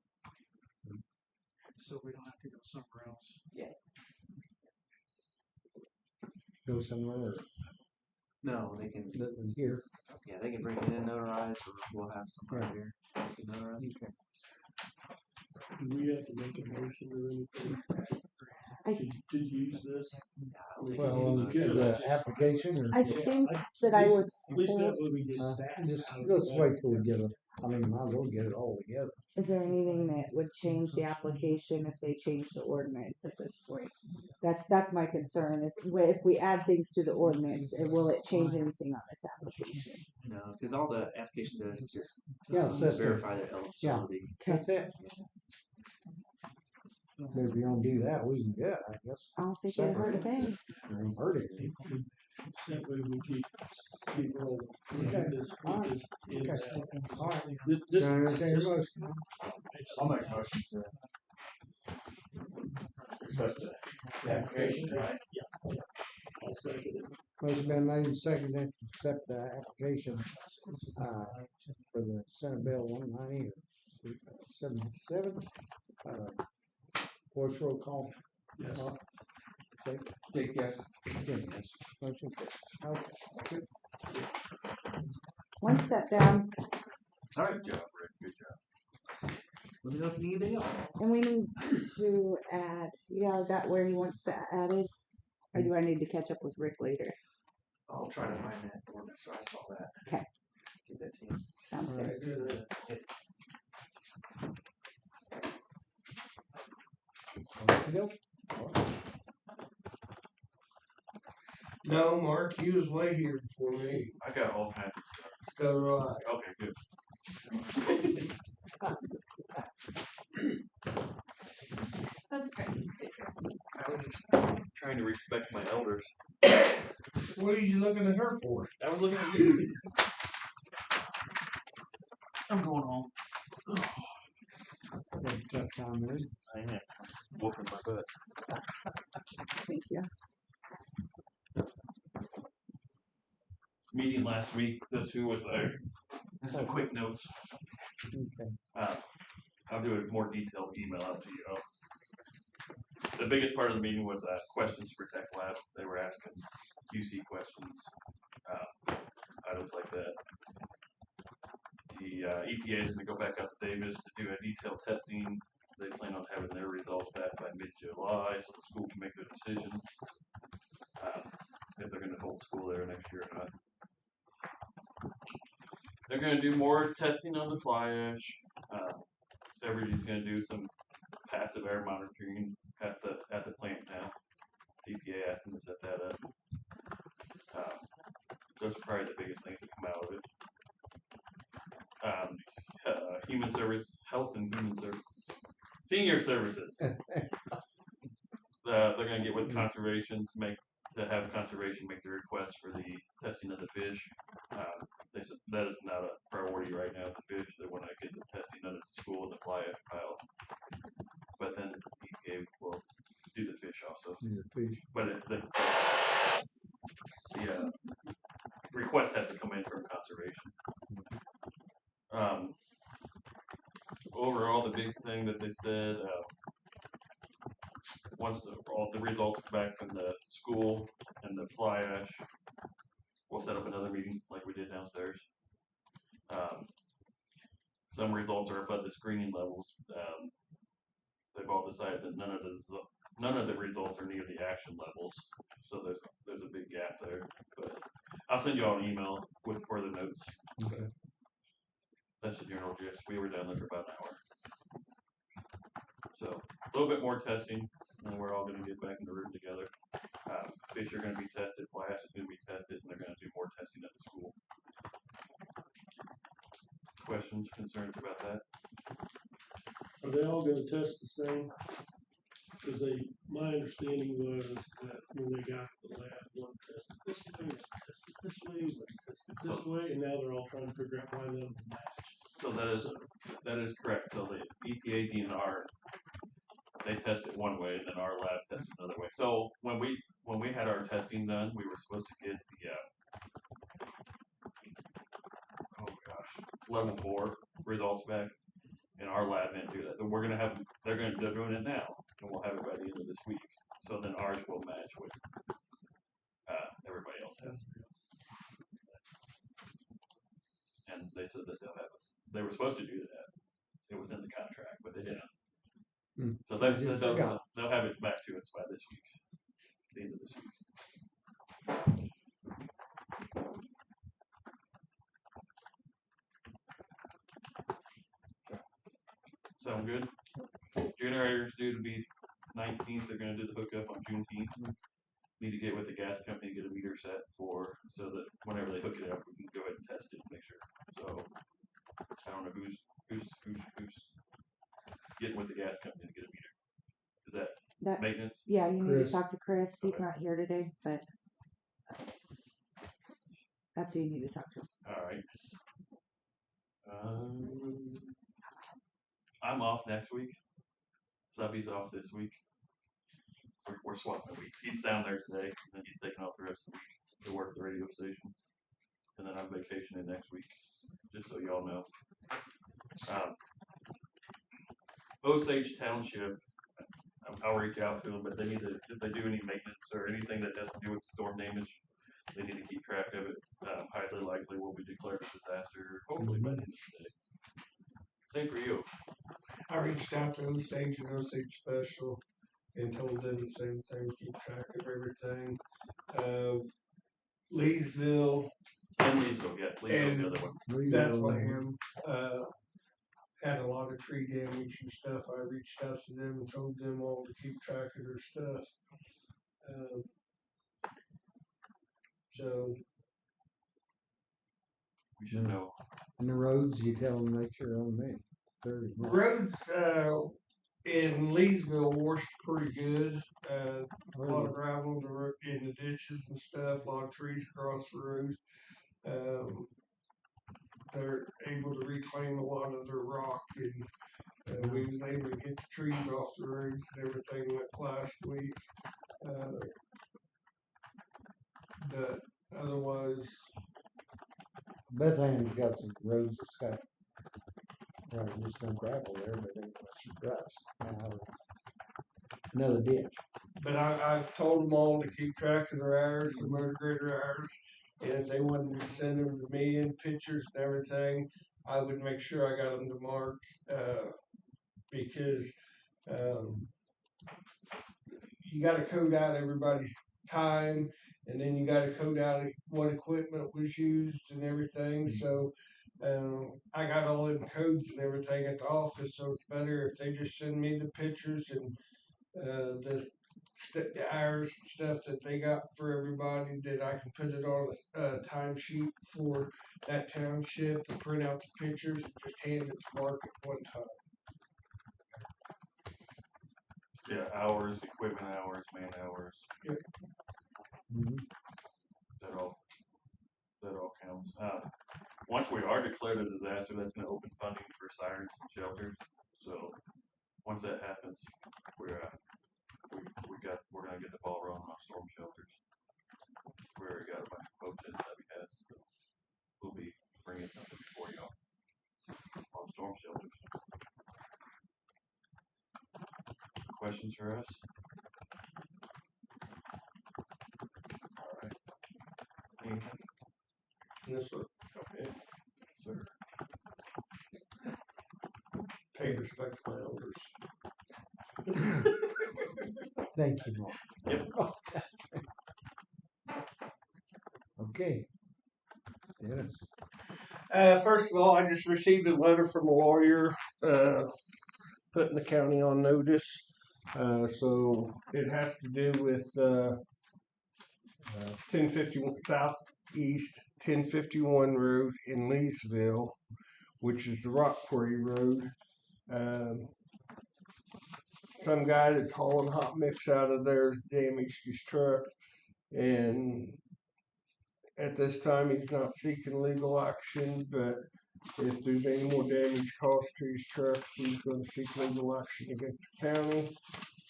So we don't have to go somewhere else? Go somewhere No, they can. than here. Yeah, they can bring it in notarized, or we'll have some right here. They can notarize. Okay. Do we have to make a motion or anything I- to use this? Well, the application or? I think that I would, At least that way we get that. Just, let's wait till we get might as well get it all together. is there anything that would change the application if they change the ordinance at this point? That's my concern, is if we add things to the ordinance, will it change anything on this application? No, because all the application does is just Yeah, set there. verify their eligibility. That's it. But if you don't do that, we can do it, I guess. I don't think it hurt a thing. It ain't hurt anything. That way we keep rolling. Okay. This- Alright. this- Okay. this- All right. this- Can I entertain a motion? I'll make a motion to accept the application, right? I'll second it. Motion been made and seconded to accept the application, for the Senate Bill 190 or 77. Voice roll call. Yes. Take, Dick, yes. yes. Motion carries. Okay. One step down, All right, Good job, Rick, good job. let me know if you need anything else. and we need to add, that where he wants to add it, or do I need to catch up with Rick later? I'll try to find that ordinance, so I saw that. Okay. Get that to you. Sounds good. No, Mark, he was way here before me. I got all kinds of stuff. So do I. Okay, good. That's great. I was just trying to respect my elders. What are you looking at her for? I was looking at you. I'm going home. Had a tough time there. I am whooping my butt. Thank you. Meeting last week, that's who was there. And some quick notes. Okay. I'll do a more detailed email out to you. The biggest part of the meeting was questions for Tech Lab. They were asking QC questions, items like that. The EPA is going to go back out to Davis to do a detailed testing. They plan on having their results back by mid-July, so the school can make their decision if they're going to hold school there next year or not. They're going to do more testing on the fly ash. Everybody's going to do some passive air monitoring at the plant now. EPA asked them to set that up. Those are probably the biggest things that come out of it. Human service, health and human service, senior services. They're going to get with conservation to have conservation make the request for the testing of the fish. They said that is not a priority right now. The fish, they want to get the testing done at the school and the fly ash pile. But then EPA will do the fish also. Yeah, fish. But the request has to come in from conservation. Overall, the big thing that they said, once all the results back from the school and the fly ash, we'll set up another meeting like we did downstairs. Some results are above the screening levels. They've all decided that none of the results are near the action levels, so there's a big gap there. But I'll send you all an email with further notes. Okay. That's the general gist. We were down there for about an hour. So a little bit more testing, and we're all going to get back in the room together. Fish are going to be tested, fly ash is going to be tested, and they're going to do more testing at the school. Questions, concerns about that? Are they all gonna test the same? Cause my understanding was that when they got to the lab, one tested this way, one tested this way, one tested this way, and now they're all trying to figure out why they don't match. So that is correct. So the EPA DNR, they test it one way, and then our lab tests it another way. So when we had our testing done, we were supposed to get the level 4 results back, and our lab didn't do that. Then they're doing it now, and we'll have it by the end of this week. So then ours will match with everybody else has. And they said that they'll have us. They were supposed to do that. It was in the contract, but they didn't. So they'll have it back to us by this week, the end of this week. Sound good? Generator's due to be 19th. They're going to do the hookup on Juneteenth. Need to get with the gas company, get a meter set so that whenever they hook it up, we can go ahead and test it and make sure. So I don't know who's getting with the gas company to get a meter. Is that maintenance? Yeah, you need to Chris. talk to Chris. He's Okay. not here today, but that's who you need to talk to. All right. I'm off next week. Subby's off this week. We're swapping weeks. He's down there today, and then he's taking off the rest of the week to work at the radio station. And then I'm vacationing next week, just so y'all know. Osage Township, I'll reach out to them, but they need to, if they do any maintenance or anything that has to do with storm damage, they need to keep track of it. Highly likely will be declared a disaster, hopefully by the end of the day. Same for you. I reached out to Osage and Osage Special and told them the same thing, keep track of everything. Leesville, And Leesville, yes, Leesville's the other one. Bethlehem, had a lot of tree damage and stuff. I reached out to them and told them all to keep track of their stuff. So, We should know. And the roads, you tell them make sure on me. 30 miles. roads, in Leesville washed pretty good. A lot of gravel in the ditches and stuff, a lot of trees across the road. They're able to reclaim a lot of their rock, and we was able to get the trees off the roads and everything last week. But otherwise, Bethlehem's got some roads that's got, well, there's no gravel there, but there's some ruts. Another ditch. but I've told them all to keep track of their hours, the motor grader hours, and if they wanted to send them to me in pictures and everything, I would make sure I got them to Mark, because, you gotta code out everybody's time, and then you gotta code out what equipment was used and everything, so, I got all them codes and everything at the office, so it's better if they just send me the pictures and, the hours and stuff that they got for everybody, that I can put it on a timesheet for that township and print out the pictures and just hand it to Mark at one time. Yeah, hours, equipment hours, man hours, Mhm. that all counts. Once we are declared a disaster, that's gonna open funding for sirens and shelters. So, once that happens, we're gonna get the ball rolling on storm shelters. We already got a bunch of quotes in that we have, so we'll be bringing something before y'all on storm shelters. Questions for us? All right. Anything? Yes, sir. Okay. Sir. Pay respect to my elders. Thank you, Mark. Yep. Okay. Dennis. First of all, I just received a letter from a lawyer, putting the county on notice. So it has to do with, 1051 Southeast 1051 Road in Leesville, which is the Rock Quarry Road. Some guy that's hauling hot mix out of there has damaged his truck, and at this time he's not seeking legal action, but if there's any more damage caused to his truck, he's going to seek legal action against the county.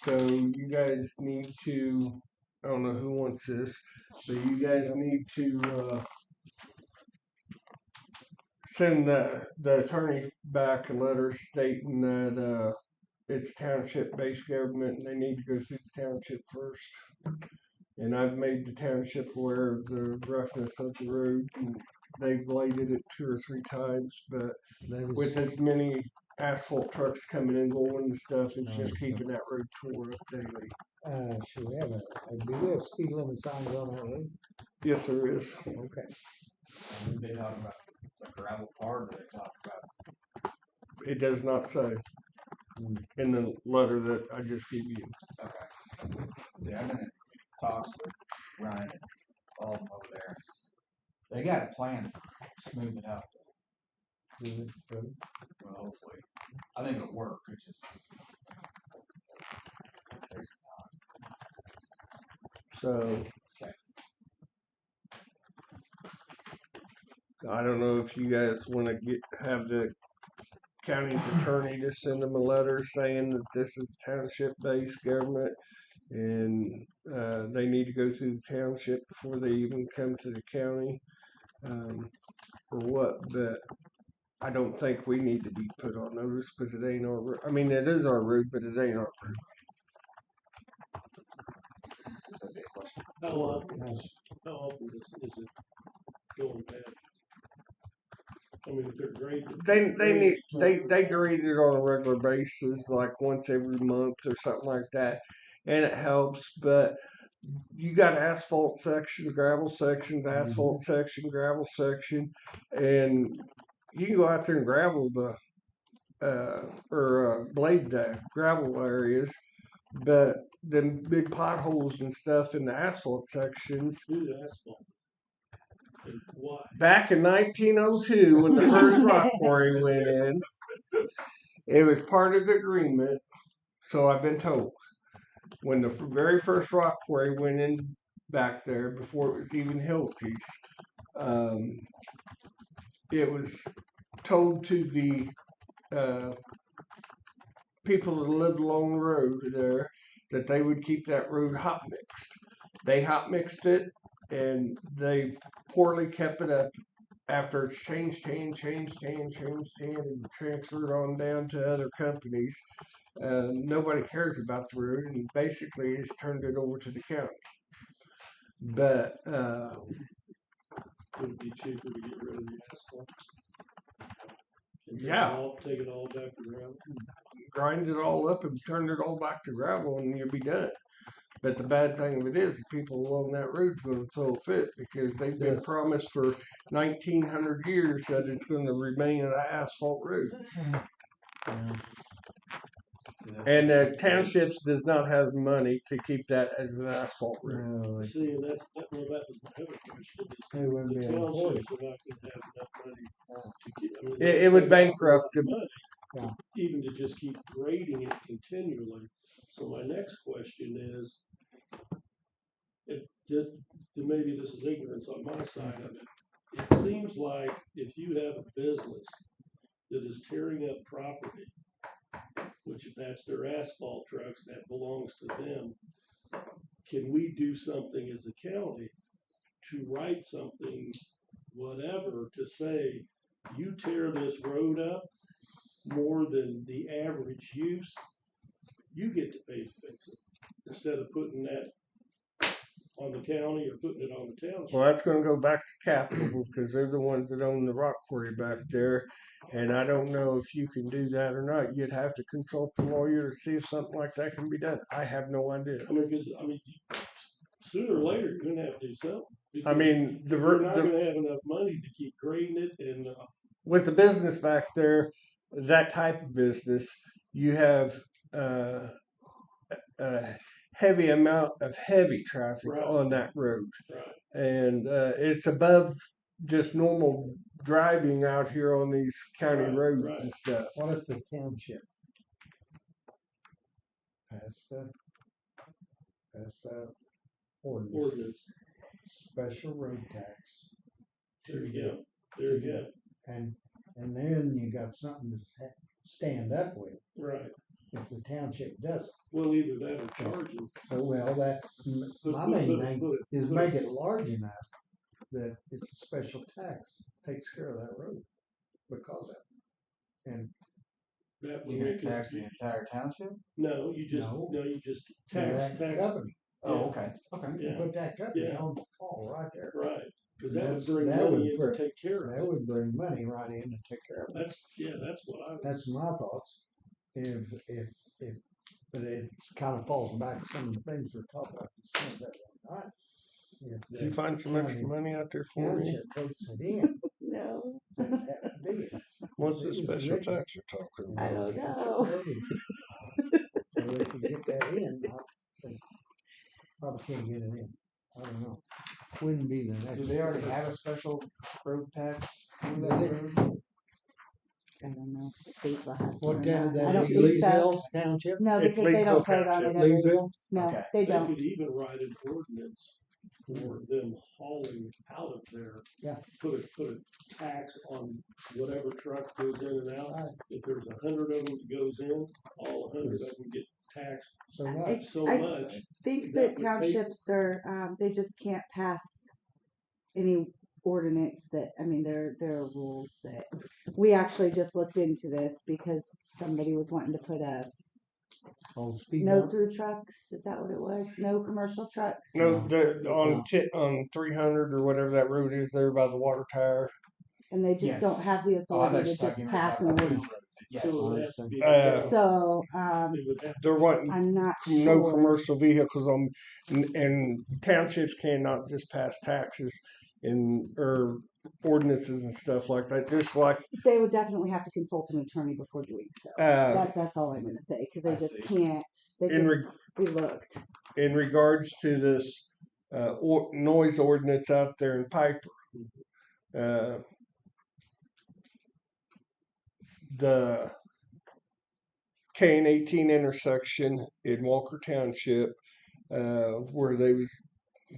So you guys need to, I don't know who wants this, but you guys need to send the attorney back a letter stating that it's township-based government and they need to go through the township first. And I've made the township aware of the roughness of the road, and they've bladed it 2 or 3 times, but with as many asphalt trucks coming and going and stuff, it's just keeping that road tore up daily. Should we have do we have speed limit signs on that road? Yes, there is. Okay. They talk about the gravel part, or they talk about, It does not say in the letter that I just gave you. okay. See, I've been in talks with Ryan and all of them over there. They got a plan to smooth it out. Well, hopefully. I think it'll work, it just takes some time. So Okay. I don't know if you guys want to have the county's attorney to send them a letter saying that this is township-based government and they need to go through the township before they even come to the county, or what. But I don't think we need to be put on notice because it ain't our road. I mean, it is our road, but it ain't our road. Is that a question? How often is it going bad? I mean, if they're graded. They grade it on a regular basis, like once every month or something like that, and it helps. But you got asphalt section, gravel sections, asphalt section, gravel section, and you can go out there and gravel blade the gravel areas. But them big potholes and stuff in the asphalt sections, Do the asphalt. And why? Back in 1902, when the first rock quarry went in, it was part of the agreement. So I've been told. When the very first rock quarry went in back there, before it was even Hilty's, it was told to the people that lived along the road there that they would keep that road hot mixed. They hot mixed it, and they poorly kept it up after it's changed hands, and transferred on down to other companies. Nobody cares about the road, and basically it's turned it over to the county. But Would it be cheaper to get rid of the asphalt? And Yeah. Take it all back to gravel? grind it all up and turn it all back to gravel, and you'll be done. But the bad thing of it is, the people along that road's going to throw a fit because they've been Yes. promised for 1900 years that it's going to remain an asphalt road. And the townships does not have money to keep that as an asphalt road. No, See, and that was my other question. Is they wouldn't the be able to afford it. townships are not gonna have enough money to keep. I mean, It would they've got a lot bankrupt of them. money, Yeah. even to just keep grading it continually. So my next question is, maybe this is ignorance on my side of it. It seems like if you have a business that is tearing up property, which if that's their asphalt trucks, that belongs to them, can we do something as a county to write something, whatever, to say, you tear this road up more than the average use, you get to pay to fix it, instead of putting that on the county or putting it on the township. Well, that's going to go back to Capital because they're the ones that own the rock quarry back there. And I don't know if you can do that or not. You'd have to consult the lawyer to see if something like that can be done. I have no idea. I mean, because sooner or later you're gonna have to do something. I mean, You're not gonna have enough money to keep grading it, and with the business back there, that type of business, you have a heavy amount of heavy traffic Right. on that road. right, And it's above just normal driving out here on these county Right, roads right. and stuff. What if the township passed that ordinance, special road tax? there you go, there you go, And then you got something to stand up with right. if the township doesn't. Well, either that or charge them. So, well, my main thing is make it large enough that it's a special tax, takes care of that road because of it. And That would You gonna make it- tax the entire township? No, you just, No. you just that tax, company, Oh, Yeah. okay, okay. you Yeah. put that company Yeah. on the call right there. right, because that would That's- bring that would money in to bring- take care of That it. would bring money right in to take care of it. That's what I was. That's my thoughts. But it kind of falls back to some of the things we're talking about. That one night. If Did you the find some extra county- money out there for me? township votes it in, No, then that would be it. What's the It was special written. tax you're talking I about? don't know. So they could get that in, they probably can't get it in. I don't know. Wouldn't be the next. Do they already have a special road tax for Do that they? road? I don't know. Statesville has What one town or would not. I that don't be? think so. Leesville Township? No, It's because they don't Leesville vote on Township. it every. Leesville? No, Okay. they They don't. could even write an ordinance for them hauling out of there. Yeah. Put a tax on whatever truck goes in and out. Right. If there's 100 of them that goes in, all 100 of them get taxed So much. so I much. think that that would pay- townships are, they just can't pass any ordinance that, I mean, there are rules that, we actually just looked into this because somebody was wanting to put a On speed no bump. through trucks, is that what it was? No commercial trucks? No, on 300 or whatever that road is there by the water tower. And they just Yes. don't have the Oh, I authority thought to you just were pass talking an about ordinance. Ridge Road. Yes. So it would have to be. So, It would have They're wanting I'm not no sure. commercial vehicles on, and townships cannot just pass taxes or ordinances and stuff like that. Just like They would definitely have to consult an attorney before doing so. That's all I'm gonna say, cause I they just see. can't, they In we looked. in regards to this noise ordinance out there in Piper. the K&18 intersection in Walker Township, where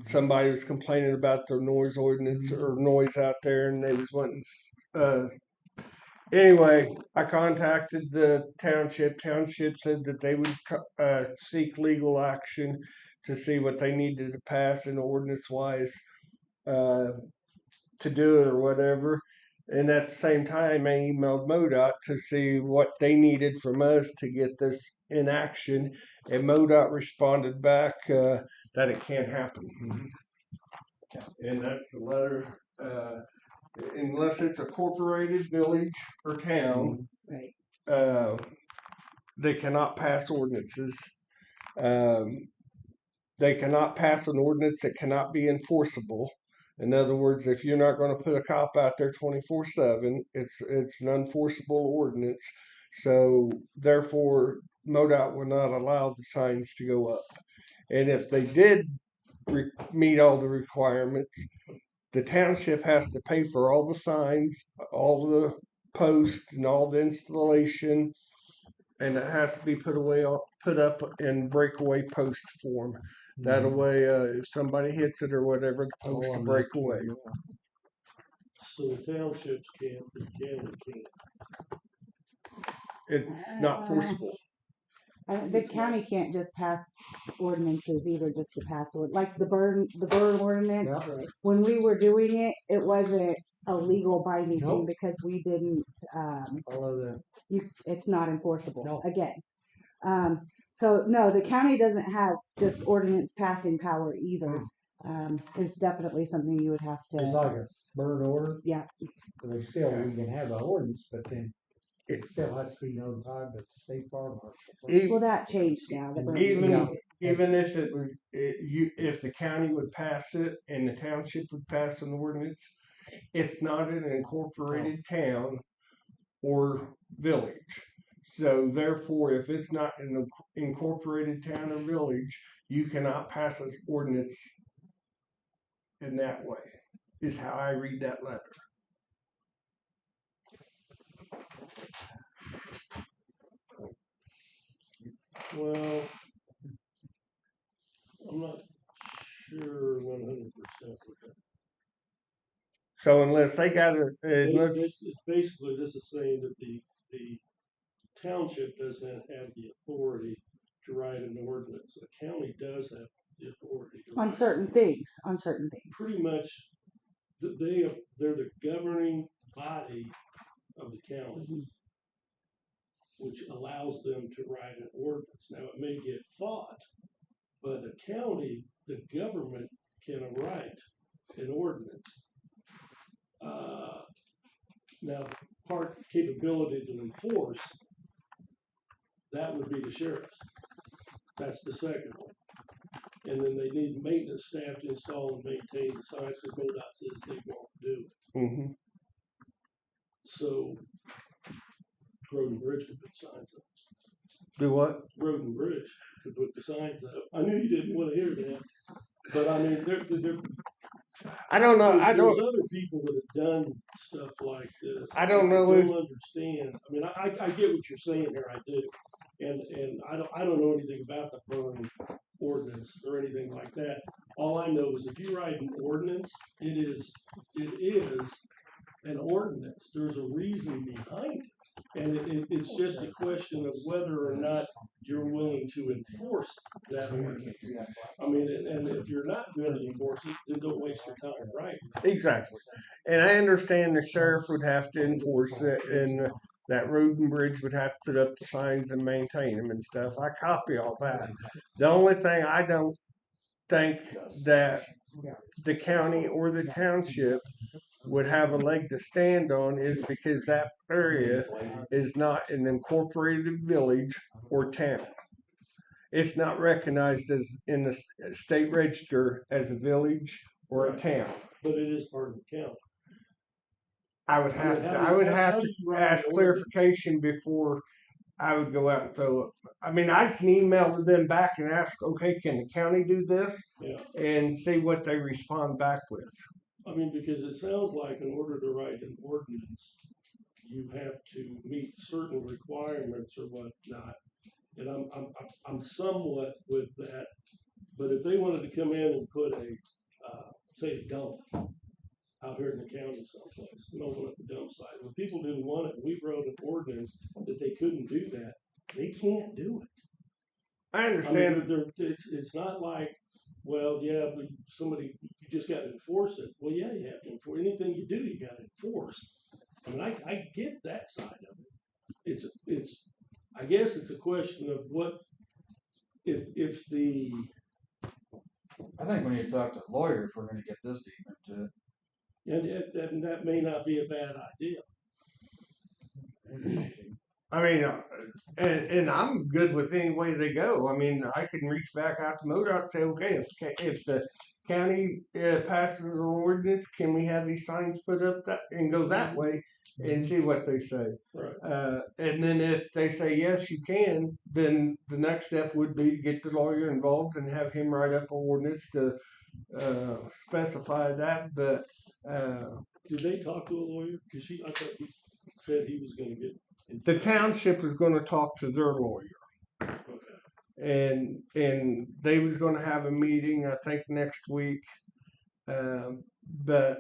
somebody was complaining about the noise ordinance or noise out there, and they was wanting. Anyway, I contacted the township. Township said that they would seek legal action to see what they needed to pass in ordinance wise to do it or whatever. And at the same time, I emailed MoDOT to see what they needed from us to get this in action. And MoDOT responded back that it can't happen. And that's the letter. Unless it's a corporated village or town, Right. they cannot pass ordinances. They cannot pass an ordinance that cannot be enforceable. In other words, if you're not going to put a cop out there 24/7, it's an unenforceable ordinance. So therefore, MoDOT will not allow the signs to go up. And if they did meet all the requirements, the township has to pay for all the signs, all the posts, and all the installation, and it has to be put up in breakaway post form. That way, if somebody hits it or whatever, the post will break away. So the townships can't, but the county can't. It's not forcible. The county can't just pass ordinances either, just to pass like the burn ordinance. Yeah. When we were doing it, it wasn't a legal binding thing Nope. because we didn't. All of that. It's not enforceable. No. Again, so no, the county doesn't have just ordinance passing power either. It's definitely something you would have It's to. like a bird order. Yeah. But we can have an ordinance, but then it still has to be notified by the state fire marshal. Well, that changed now. The burn Even if it was, if the county would pass it and the township would pass an ordinance, it's not an incorporated town or village. So therefore, if it's not an incorporated town or village, you cannot pass an ordinance in that way, is how I read that letter. Well, I'm not sure 100% with that. So unless they got It's basically, this is saying that the township doesn't have the authority to write an ordinance. The county does have the authority to on write. certain things. Pretty much, they're the governing body of the county, Mhm. which allows them to write an ordinance. Now, it may get fought, but the county, the government can write an ordinance. Now, part capability to enforce, that would be the sheriff's. That's the second one. And then they need maintenance staff to install and maintain the signs because MoDOT says they won't do it. Mm-hmm. So, Road and Bridge could put signs up. Do what? Road and Bridge could put the signs up. I knew you didn't want to hear that, but I mean, I don't know. There's other people that have done stuff like this. I don't know if understand. I mean, I get what you're saying here. I do, and I don't know anything about the burn ordinance or anything like that. All I know is if you write an ordinance, it is an ordinance. There's a reason behind it. And it's just a question of whether or not you're willing to enforce that ordinance. I mean, and if you're not going to enforce it, then don't waste your time, right? Exactly. And I understand the sheriff would have to enforce it, and that Road and Bridge would have to put up the signs and maintain them and stuff. I copy all that. The only thing I don't think that the county or the township would have a leg to stand on is because that area is not an incorporated village or town. It's not recognized as in the state register as a village or a town. But it is part of the county. I would have to ask clarification before I would go out and throw it. I mean, I can email them back and ask, okay, can the county do this? Yeah. And see what they respond back with. I mean, because it sounds like in order to write an ordinance, you have to meet certain requirements or whatnot. And I'm somewhat with that, but if they wanted to come in and put a, say a dump out here in the county someplace, we don't want the dump site, when people didn't want it, we wrote an ordinance that they couldn't do that, they can't do it. I I mean, understand. it's not like, well, yeah, but somebody, you just gotta enforce it. Well, yeah, you have to enforce, anything you do, you gotta enforce. I mean, I get that side of it. I guess it's a question of what, if the, I think we need to talk to a lawyer if we're gonna get this deep into it. and that may not be a bad idea. I mean, and I'm good with any way they go. I mean, I can reach back out to MoDOT and say, okay, if the county passes an ordinance, can we have these signs put up that and go that way and see what they say? Right. And then if they say yes, you can, then the next step would be to get the lawyer involved and have him write up an ordinance to specify that. But Did they talk to a lawyer? Cause I thought he said he was gonna get. the township is going to talk to their lawyer. Okay. And they was going to have a meeting, I think next week. But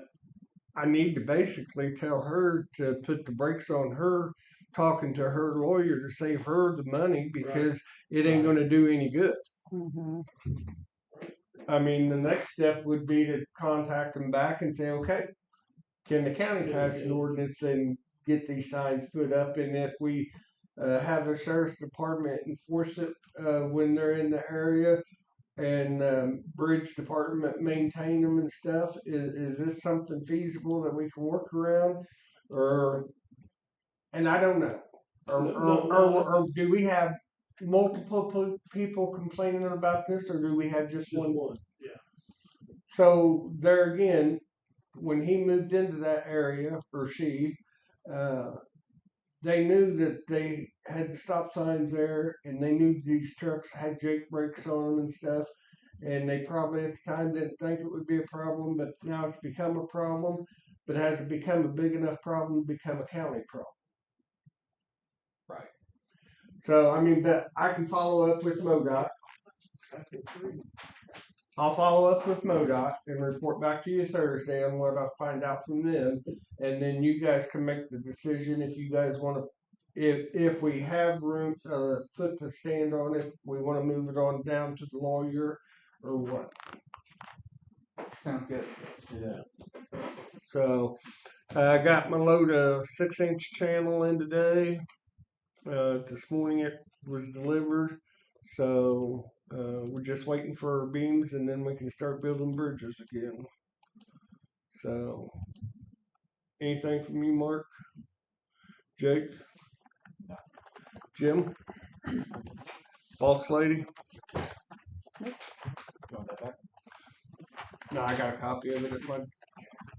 I need to basically tell her to put the brakes on her talking to her lawyer to save her the money because it ain't going to do any good. Mm-hmm. I mean, the next step would be to contact them back and say, okay, can the county pass an ordinance and get these signs put up? And if we have the sheriff's department enforce it when they're in the area and bridge department maintain them and stuff, is this something feasible that we can work around? And I don't know. Or do we have multiple people complaining about this, or do we have just one? Yeah. So there again, when he moved into that area, or she, they knew that they had the stop signs there, and they knew these trucks had Jake brakes on them and stuff, and they probably at the time didn't think it would be a problem, but now it's become a problem. But has it become a big enough problem to become a county problem? Right. So, I mean, but I can follow up with MoDOT. I'll follow up with MoDOT and report back to you Thursday on what I find out from them. And then you guys can make the decision if you guys want to, if we have room, foot to stand on it, we want to move it on down to the lawyer or what. Sounds good. Let's do that. So, I got my load of 6-inch channel in today. This morning it was delivered. So, we're just waiting for our beams and then we can start building bridges again. So, anything from you, Mark? Jake? Jim? Boss lady? You want that back? No, I got a copy of it at my.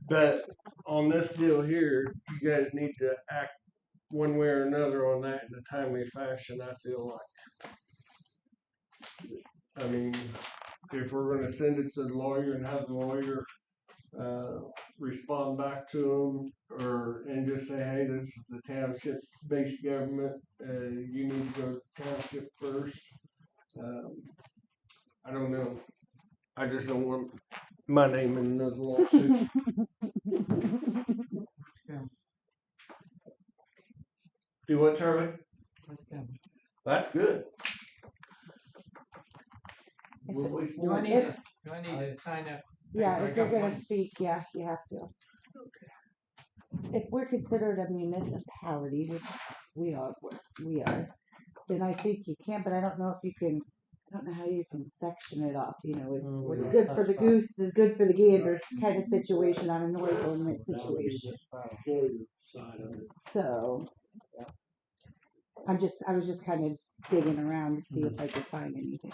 But on this deal here, you guys need to act one way or another on that in a timely fashion, I feel like. I mean, if we're going to send it to the lawyer and have the lawyer respond back to them, and just say, hey, this is the township-based government, you need to go to the township first. I don't know. I just don't want my name in another lawsuit. Do what, Charlie? That's good. We'll waste Do I more. need Do I need to sign up? Yeah, I if you're got gonna one. speak, yeah, you have to. If we're considered a municipality, which we are, then I think you can, but I don't know if you can, I don't know how you can section it off, you know, what's good for the goose is good for the gander kind of situation on a noise ordinance situation. Lawyer side of it. So, I was just kind of digging around to see if I could find anything.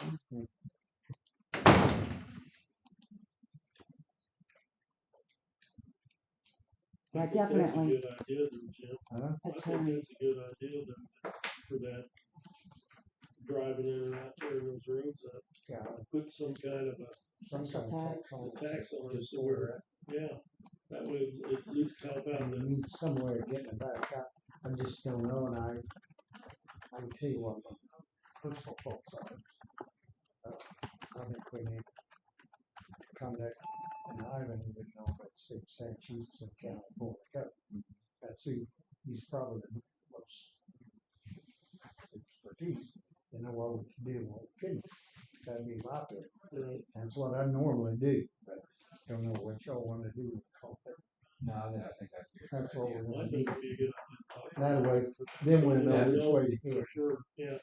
Yeah, I think that's a definitely. good idea, though, Jim. I think Attorney. that's a good idea though, for that driving in and out tearing those roads up. Yeah. Put some kind of Some kind of tax on it. a tax on it, or, yeah. help and out we the, need some way of getting it back out. I just don't know, and I can tell you what my personal thoughts are. I think we need to contact, and I don't even know about state statutes in California. That's who, he's probably the most expertise. You know what we can do, what we couldn't. That'd be my opinion. right, That's what I normally do, but don't know what y'all wanna do with it. No, I think that'd be a good That's what idea. we're I gonna think do. it'd be a good idea. That way, then we'll know which way to For hit. sure, yeah,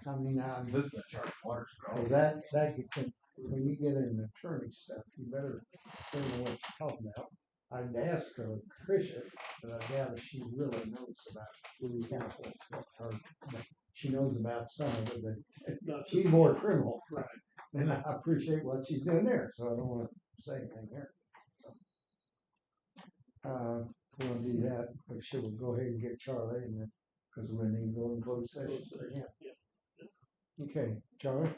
I mean, This is a charged water scroll. cause that gets in, when you get in attorney stuff, you better know what you're talking about. I'd ask her, Tricia, but I doubt if she really knows about Louis County. Or, she knows about some of it, but not she's more criminal. right. And I appreciate what she's doing there, so I don't wanna say anything there. We'll do that, but sure, we'll go ahead and get Charlie and then, cause we need to go in closed session for him. Okay, Charlie?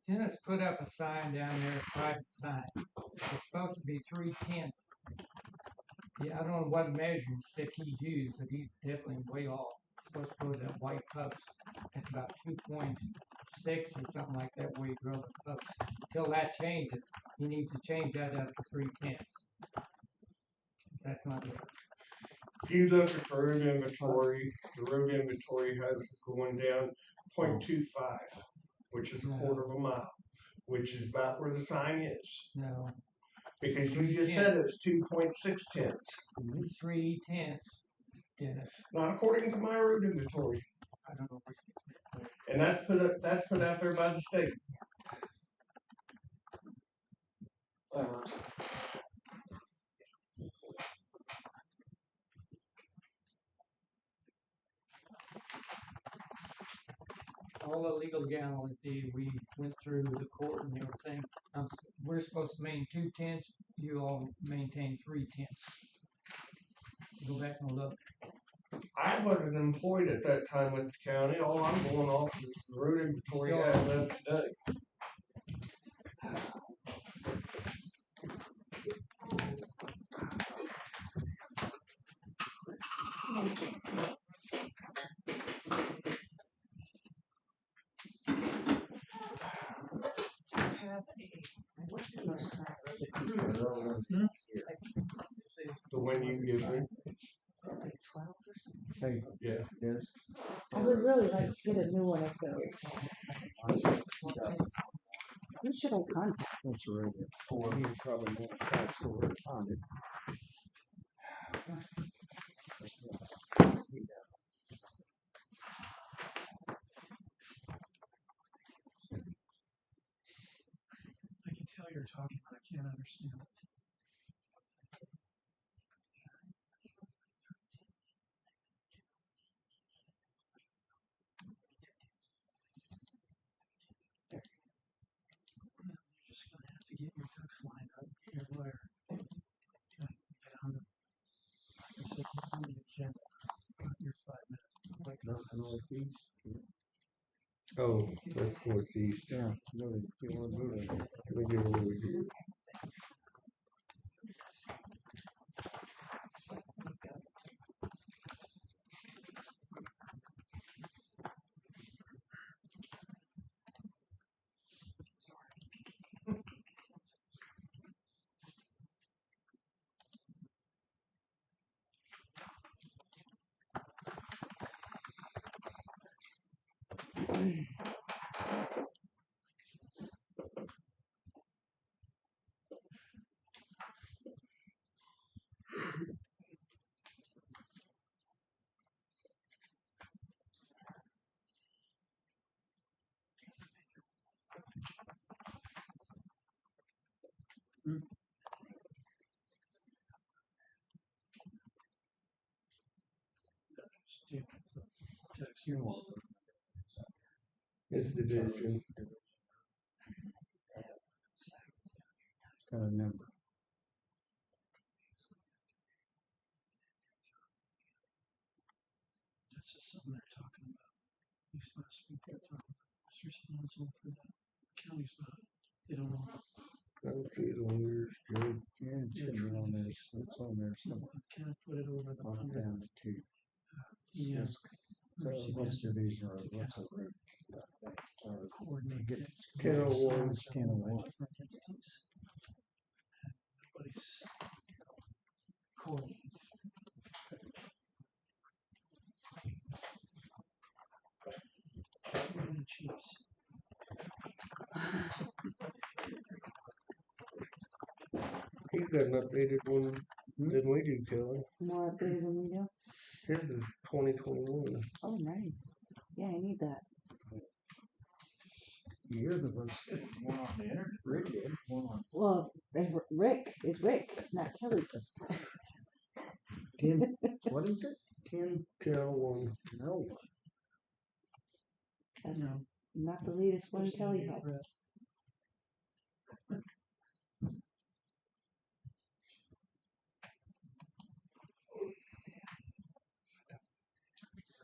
Dennis put up a sign down there, a private sign. It's supposed to be 3/10. Yeah, I don't know what measuring stick he used, but he's definitely way off. It's supposed to go to that white post. It's about 2.6 or something like that where you drill the post. Till that changes, he needs to change that up to 3/10. That's not good. If you look at the road inventory, the road inventory has us going down 0.25, which is a quarter of a mile, which is about where the sign is. No, Because you just said it was 2.6 tenths, it's 3/10, Dennis. not according to my road inventory. I don't know where And that's put out there by the state. all the legality, we went through the court and everything. We're supposed to maintain 2/10, you all maintain 3/10. Go back and look. I wasn't employed at that time with the county. All I'm going off is the road inventory as of today. The one you give me. Hey, Yeah. Dennis? I would really like to get a new one of those. Who should I contact? That's right. Or you probably know that's where to find it. I can tell you're talking, but I can't understand it. You're just gonna have to get your ducks lined up here where get on the agenda. Your 5 minutes. Like, Northeast. Oh, that's northeast. Yeah, no, you wanna go there. Let me get over here. just deal with the text. You want It's division. got a number. That's just something they're talking about. These last week they're talking about who's responsible for that. The county's not. They don't know. I don't see it on yours, Joe. Yeah, it should be on there, it's on there somewhere, Can I put it over the on hundred? down to two. Yeah. What's division road, what's the road? Coordinate. Forget- it. 1001. It's 1001. Different entities. Everybody's coordinated. Coordinated chiefs. He's got an updated one than we do, Kelly. More updated than we do. His is 2021. Oh, nice. Yeah, I need that. You're the one, One on the internet. Rick did, one on Well, Rick is Rick, not Kelly. 10, what is it? 1001. No. That's No. not the latest one Kelly had.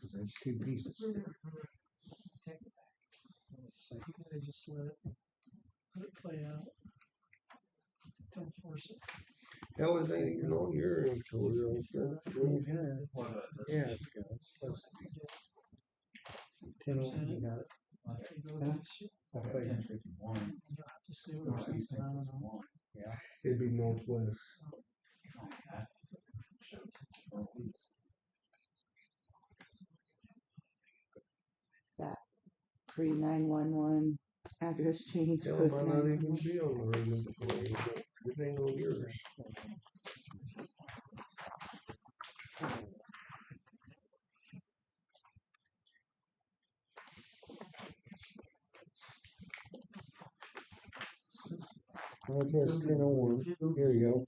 Cause there's two pieces there. You gotta just let it play out. Don't force it. Hell, is ain't even on your inventory, on Yeah, it's good, it's supposed to be. 1001, you got it? If you go Huh? against it, I think it's 51. you'll have to see what it's I don't know. It'd be northwest. That pre 911 address change. Hell, it post might not 911. even be on the road inventory, but it ain't on yours. Northwest 1001, here you go.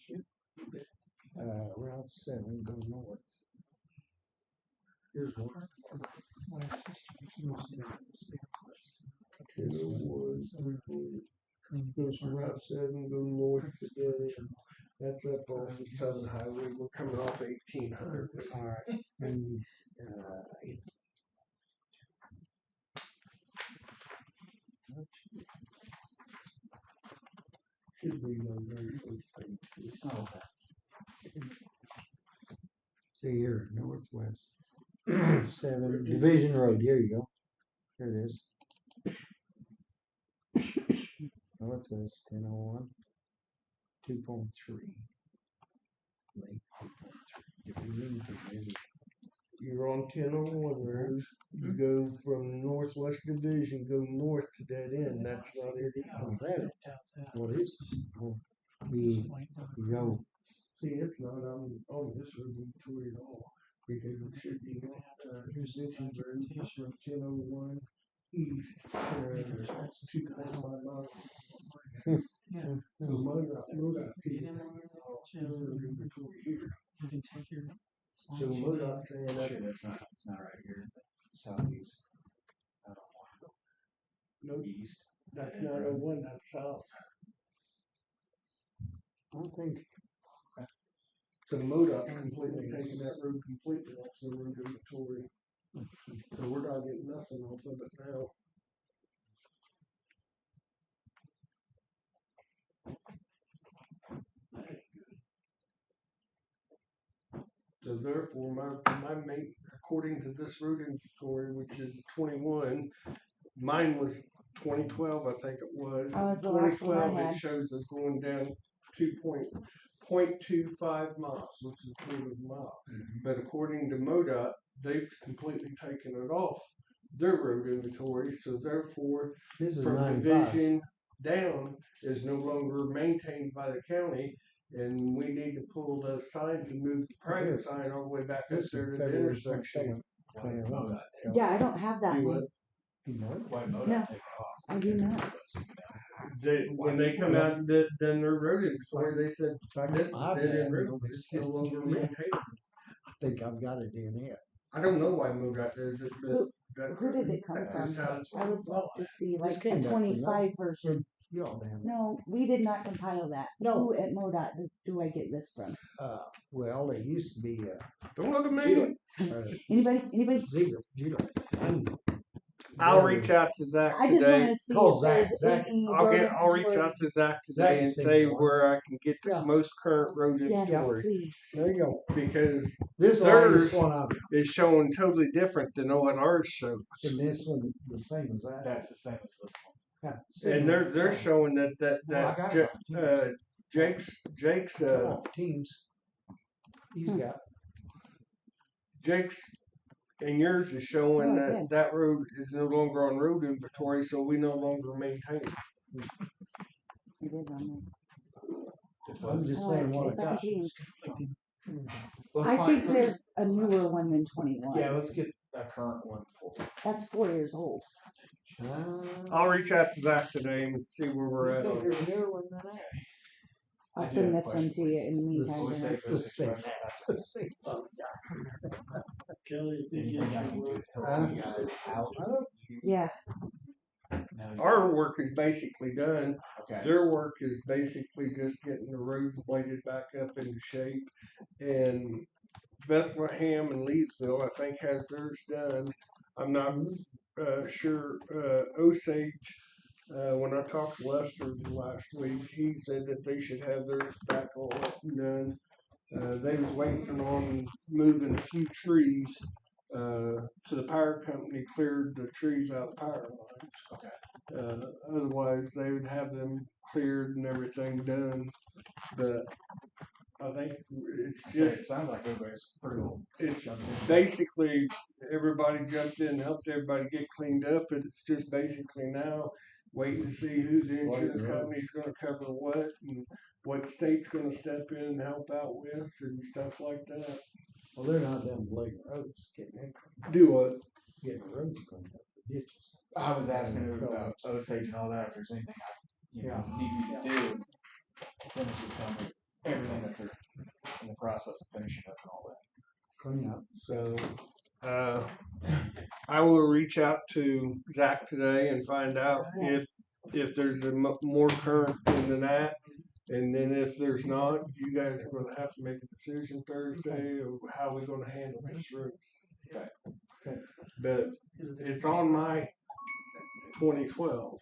Route 7, go north. Here's one. My sister's used to stay first. 1001, goes from Route 7, go north today. That's up off the Southern Highway. We're coming off 1800. Alright, and Should be on very first page. oh. See here, northwest. 7, Division Road, here you go. Here it is. Northwest 1001, 2.3. Lake 2.3. Division. You're on 1001 road. You go from Northwest Division, go north to that end. That's not it Oh, either. that is, Doubt that. what is, well, we, you go, See, it's not on this road inventory at all. Because it should be Division Road from 1001 east. 2.5 miles. Yeah. So MoDOT, see, inventory here. You can take your. as So long as you MoDOT know. saying that Sure, it's not right here, southeast. I don't no, know, east. that's not 01, that's south. I don't think, So MoDOT's completely taking that road completely off the road inventory. So we're not getting nothing off of it now. That ain't good. So therefore, my main, according to this road inventory, which is 21, mine was 2012, I think it was. Oh, it's the last one I 2012, had. it shows us going down 0.25 miles, which is a quarter of a mile. But according to MoDOT, they've completely taken it off their road inventory, so therefore, this is from 95. division down is no longer maintained by the county, and we need to pull the signs and move the private sign all the way back up This is there to the February intersection. 2nd, 21. Yeah, I don't have that Do one. what? You know, Why MoDOT No, take it off? I do not. When they come out and did their road inventory, they said, this I've dead got end it. road is no longer maintained. I think I've got it in it. I don't know why MoDOT does it, but that. Who does it come that's from? how it's I would love to see like came a back from 25 version. You all damn it. No, we did not compile that. No. Who at MoDOT do I get this from? Well, it used to be, Don't look at me. uh, Anybody? Ziegler. I'll reach out to Zach I just today. wanna see Call if Zach. there's Zach, any I'll reach rodent out to Zach today and Zach say sees one. where I can get the Yeah. most current road Yes, inventory. please. There you go. Because This Theirs- latest one I've it's showing totally different than what ours shows. and this one the same as that. That's the same as this one. Yeah, And similar. they're showing that Well, I got it off of Jake's Come on, teams. He's got. Jake's and yours is showing Oh, it that did. that road is no longer on road inventory, so we no longer maintain it. It is on I'm just there. saying what I It's on got. Teams. Let's I find- think there's a newer one than 21. Yeah, let's get a current one for. That's 4 years old. I'll reach out to Zach today and see where we're at on this. I'll I do send have this a one to you in the meantime. We'll Dennis. save this discussion. Kelly, if you Anything get I can do your, to help you guys out? Yeah, No, you- Our work is basically done. Okay. Their work is basically just getting the roads bladed back up into shape. And Bethlehem and Leesville, I think, has theirs done. I'm not sure. Osage, when I talked to Lester last week, he said that they should have theirs back all up and done. They was waiting on moving a few trees to the power company, cleared the trees out of the power lines. Okay. Otherwise, they would have them cleared and everything done. But I think it's So it just, sounds like everybody's pretty well. it's jumped in. basically everybody jumped in and helped everybody get cleaned up. And it's just basically now waiting to see whose insurance company is going to cover what and what state's going to step in and help out with and stuff like that. Well, they're not them blading roads, getting Do what? getting the roads cleaned up, the ditches. I was asking her about Osage and all that, if there's anything I, need me to do. Dennis was telling me everything that they're in the process of finishing up and all that. Clean up. So, I will reach out to Zach today and find out if there's a more current than that. And then if there's not, you guys are gonna have to make a decision Thursday of how we're gonna handle this road. Okay. But it's on my 2012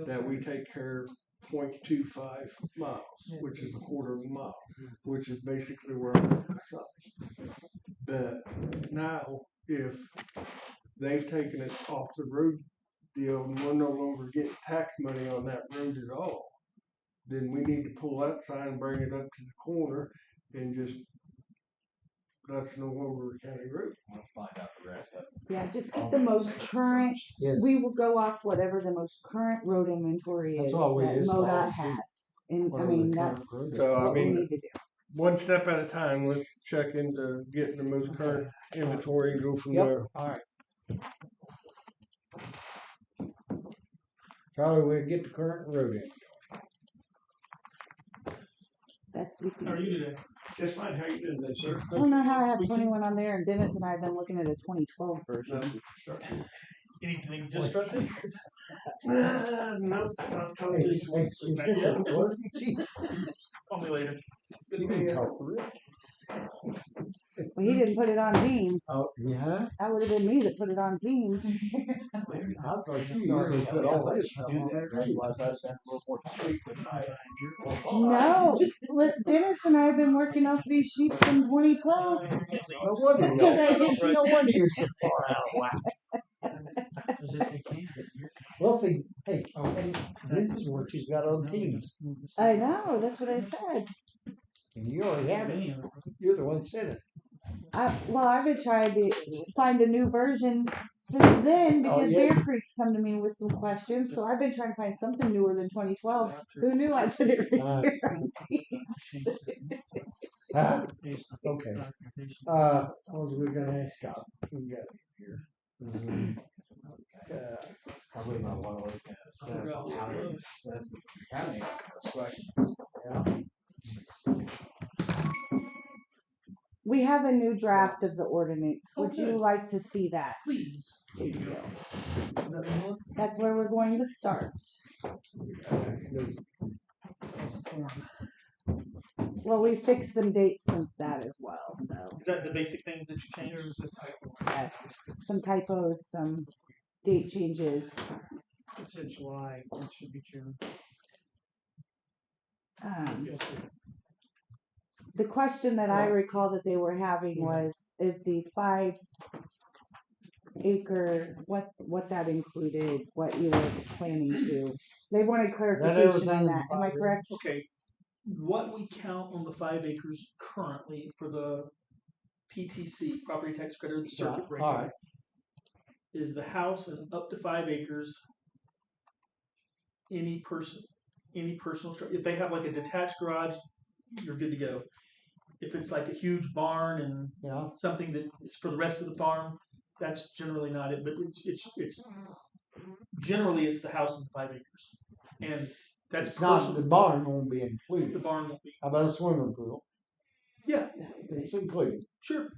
that we take care of 0.25 miles, which is a quarter of a mile, which is basically where I'm at myself. But now, if they've taken it off the road deal and we're no longer getting tax money on that road at all, then we need to pull that sign, bring it up to the corner, and just, that's no longer a county road. Let's find out the rest of it. yeah, just get the most current, Yes. we will go off whatever the most current road inventory That's is all we- that it's all MoDOT we- has. And I whatever mean, the current that's road is. So, I what we mean, need to do. one step at a time, let's check into getting the most current inventory and go from Yep. there. All right. Charlie, we'll get the current road in. Best we can. how are you today? Just fine, how you doing today, sir? I don't know how I have 21 on there, and Dennis and I have been looking at a 2012 version. Anything destructive? No, not Hey, is this a work? Call me later. You can talk to Rick. Well, he didn't put it on Teams. Oh, yeah? That would have been me that put it on Teams. I thought you usually put all this stuff on there. Otherwise, I just have to look more discreet than I. No, look, Dennis and I have been working off these sheets from 2012. No wonder, Because I didn't no wonder you're so far out of whack. Well, see, hey, and this is what she's got on Teams, I know, that's what I said. and you already have it. You're the one sent it. Well, I've been trying to find a new version since then Oh, because yeah. Bear Creek's come to me with some questions. So I've been trying to find something newer than 2012. Who knew I put it right here on Teams? Ah, okay. What was we gonna ask Scott? We got it here. Probably not one of those gonna assess how to assess the county questions. We have a new draft of the ordinance. Would you Okay. like to see that? Please. There you go. Is that the one? That's where we're going to start. Well, we fixed some dates since that as well, so Is that the basic things that you changed? Or is it typo? yes, some typos, some date changes. It said July, it should be June. Yes, sir. The question that I Well, recall that they were having yeah. was, is the 5 acre, what that included, what you were planning to. They wanted clarification everything on in that, am I 5 correct? Okay, what we count on the 5 acres currently for the PTC, property tax credit, or the circuit breaker, alright. is the house and up to 5 acres, any personal structure. If they have like a detached garage, you're good to go. If it's like a huge barn and Yeah, something that is for the rest of the farm, that's generally not it. But it's generally it's the house and 5 acres, and that's it's not, the personal. barn won't be The included. barn won't be. How about a swimming pool? Yeah, It's included. sure.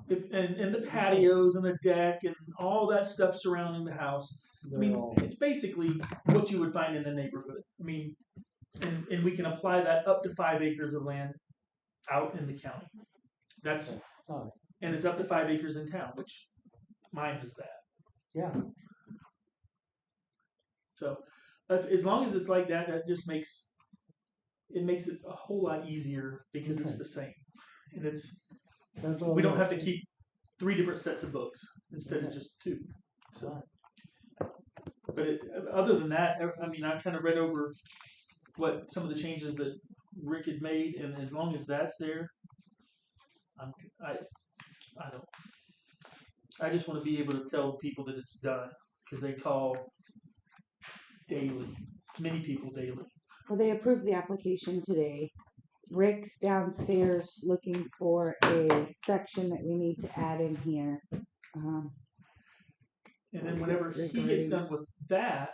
And the patios and the deck and all that stuff surrounding the house. I They're mean, all, it's basically what you would find in a neighborhood. I mean, and we can apply that up to 5 acres of land out in the county. That's alright. and it's up to 5 acres in town, which mine is that. Yeah, So as long as it's like that, that just makes it a whole lot easier because it's Okay. the same, and it's that's all. we don't I'm have to asking. keep 3 different sets of books instead of just 2. So, but other than that, I mean, I kind of read over what some of the changes that Rick had made, and as long as that's there, I don't. I just want to be able to tell people that it's done because they call daily, many people daily. Well, they approved the application today. Rick's downstairs looking for a section that we need to add in here. And then whenever he gets Regarding- done with that,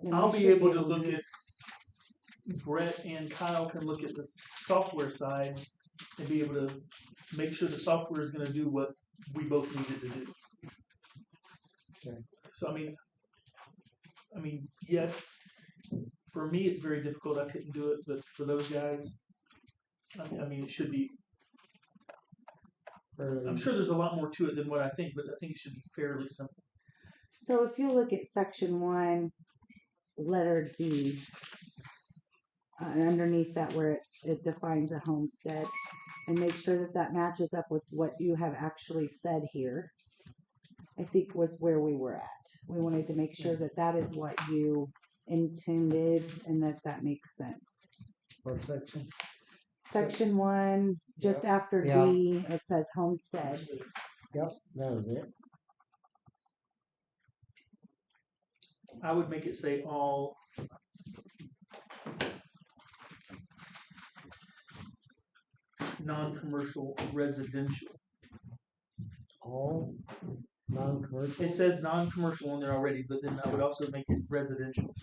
and I'll we be should able to look do- at Brett and Kyle can look at the software side and be able to make sure the software is going to do what we both need it to do. Okay. So I mean, yes, for me it's very difficult. I couldn't do it, but for those guys, I mean, it should be. I'm sure there's a lot more to it than what I think, but I think it should be fairly simple. So if you look at section 1, letter D, and underneath that where it defines a homestead, and make sure that that matches up with what you have actually said here, I think was where we were at. We wanted to make sure that that is what you intended and that that makes sense. What section? Section 1, just after Yeah. D, it says homestead. Yep, that was it. I would make it say all non-commercial residential. All non-commercial. It says non-commercial in there already, but then I would also make it residential.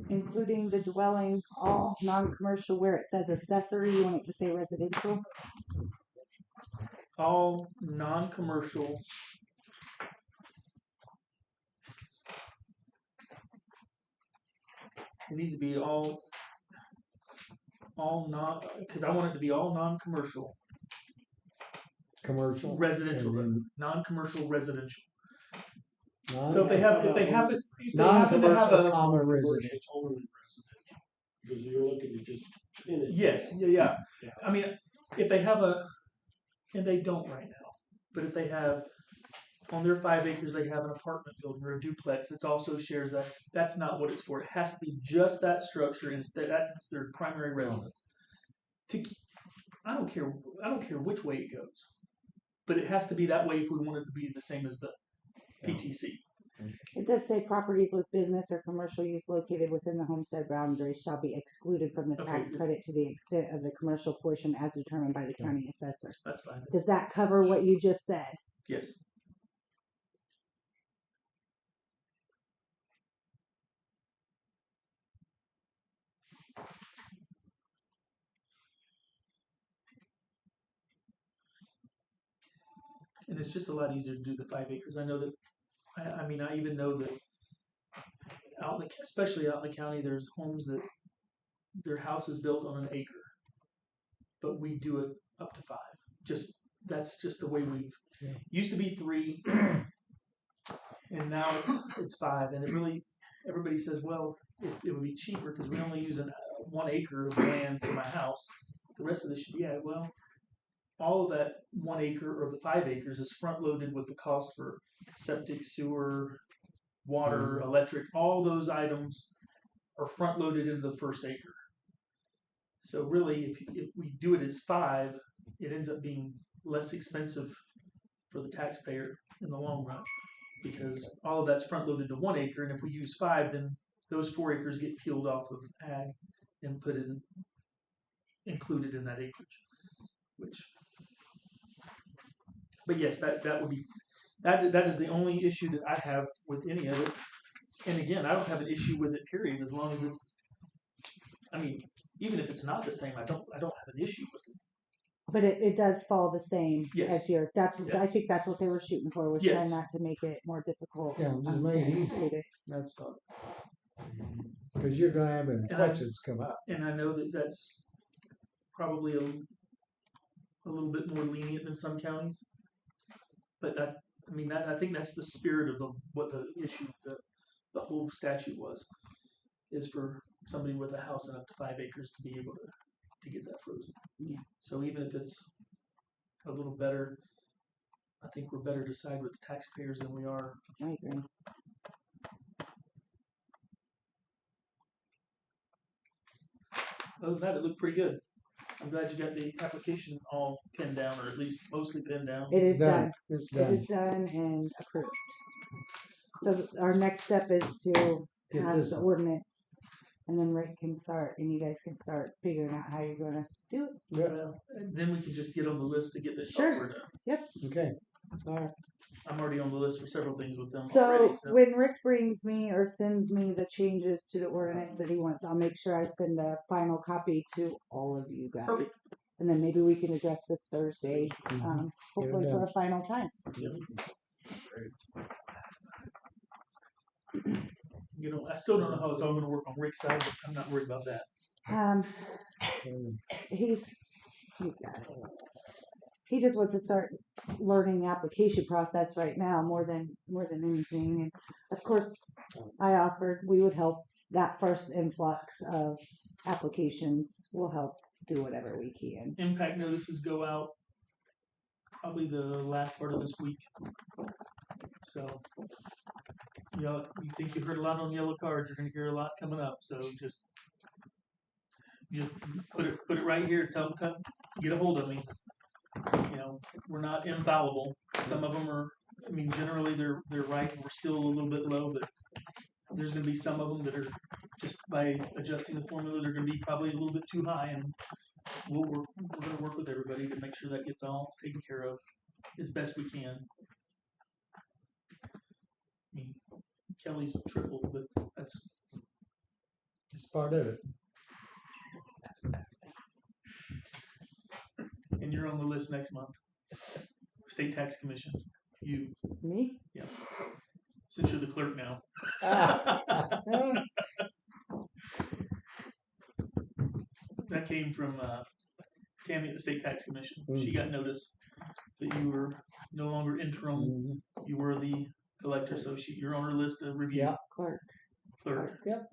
Including the dwelling, all non-commercial, where it says accessory, you want it to say residential? All non-commercial. It needs to be all non, because I want it to be all non-commercial, Commercial. residential, And then non-commercial residential. non- So if they happen to have Non-commercial, a, comma, residential. residential. Only residential, because you're looking at just. in Yes, yeah. I mean, if they have and they don't right now, but if they have, on their 5 acres, they have an apartment building or a duplex that also shares that, that's not what it's for. It has to be just that structure, and that's their primary residence. I don't care which way it goes, but it has to be that way if we want it to be the same as the PTC. It does say properties with business or commercial use located within the homestead boundaries shall be excluded from the tax Okay. credit to the extent of the commercial portion as determined by the county assessor. That's fine. Does that cover what you just said? Yes. And it's just a lot easier to do the 5 acres. I know that. I mean, I even know that especially out in the county, there's homes that their house is built on an acre, but we do it up to 5. Just that's just the way we've, Yeah. used to be 3, and now it's 5, and it really, everybody says, well, it would be cheaper because we only use 1 acre of land for my house. The rest of this should be, yeah, well, all of that 1 acre or the 5 acres is front loaded with the cost for septic, sewer, water, electric, all those items are front loaded into the first acre. So really, if we do it as 5, it ends up being less expensive for the taxpayer in the long run, because all of that's front loaded to 1 acre, and if we use 5, then those 4 acres get peeled off of ag and included in that acreage. But yes, that would be that is the only issue that I have with any of it. And again, I don't have an issue with it, period, as long as it's. I mean, even if it's not the same, I don't have an issue with it. But it does fall the same Yes. as your, I Yes. think that's what they were shooting for, was Yes. trying not to make it more difficult. Yeah, just make it to easy. state it. That's all. Because you're gonna have any And questions come up. And I know that that's probably a little bit more lenient than some counties, but I think that's the spirit of what the issue, the whole statute was, is for somebody with a house and up to 5 acres to be able to get that frozen. Yeah. So even if it's a little better, I think we're better to side with the taxpayers than we are. I agree. Other than that, it looked pretty good. I'm glad you got the application all pinned down, or at least mostly pinned down. It is done. It's It done. is done and approved. So our next step is to Get pass this the one. ordinance, and then Rick can start, and you guys can start figuring out how you're gonna do it. Yeah, Well, and then we can just get on the list to get the Sure. software done. okay. All right. I'm already on the list for several things with them So already. So when Rick brings me or sends me the changes to the ordinance that he wants, I'll make sure I send a final copy to all of you guys. Perfect. And then maybe we can address this Thursday, Mhm. hopefully Get it for done. a final time. you know, I still don't know how it's all going to work on Rick's side, but I'm not worried about that. Um, You got it. He just wants to start learning the application process right now more than anything. And of course, I offered we would help that first influx of applications. We'll help do whatever we can. Impact notices go out probably the last part of this week. So, you know, you think you've heard a lot on yellow cards, you're going to hear a lot coming up. So just put it right here. Tell them, come get a hold of me. You know, we're not infallible. Some of them are. I mean, generally they're right. We're still a little bit low, but there's going to be some of them that are just by adjusting the formula, they're going to be probably a little bit too high, and we're going to work with everybody to make sure that gets all taken care of as best we can. I mean, Kelly's triple, but it's part of it. and you're on the list next month. State Tax Commission. You. Me? Yeah. Since you're the clerk now. That came from Tammy at the State Tax Commission. She got notice that you were no longer interim. You were the collector, so you're on her list to review. Yeah. Clerk. Clerk. Yep.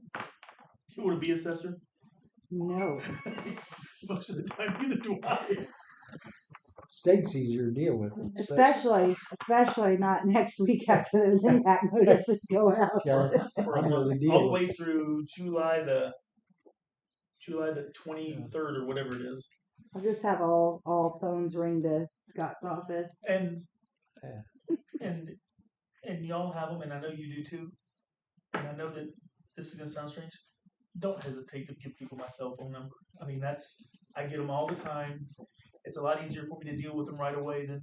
You want to be assessor? No. Most of the time, neither do I. State's easier to deal with. Especially not next week after those impact notices go out. Yeah, I'm really all the dealing way with. through July the 23rd or whatever it is. I'll just have all phones ring to Scott's office. And y'all have them, and I know you do too. And I know that this is gonna sound strange. Don't hesitate to give people my cell phone number. I mean, I get them all the time. It's a lot easier for me to deal with them right away than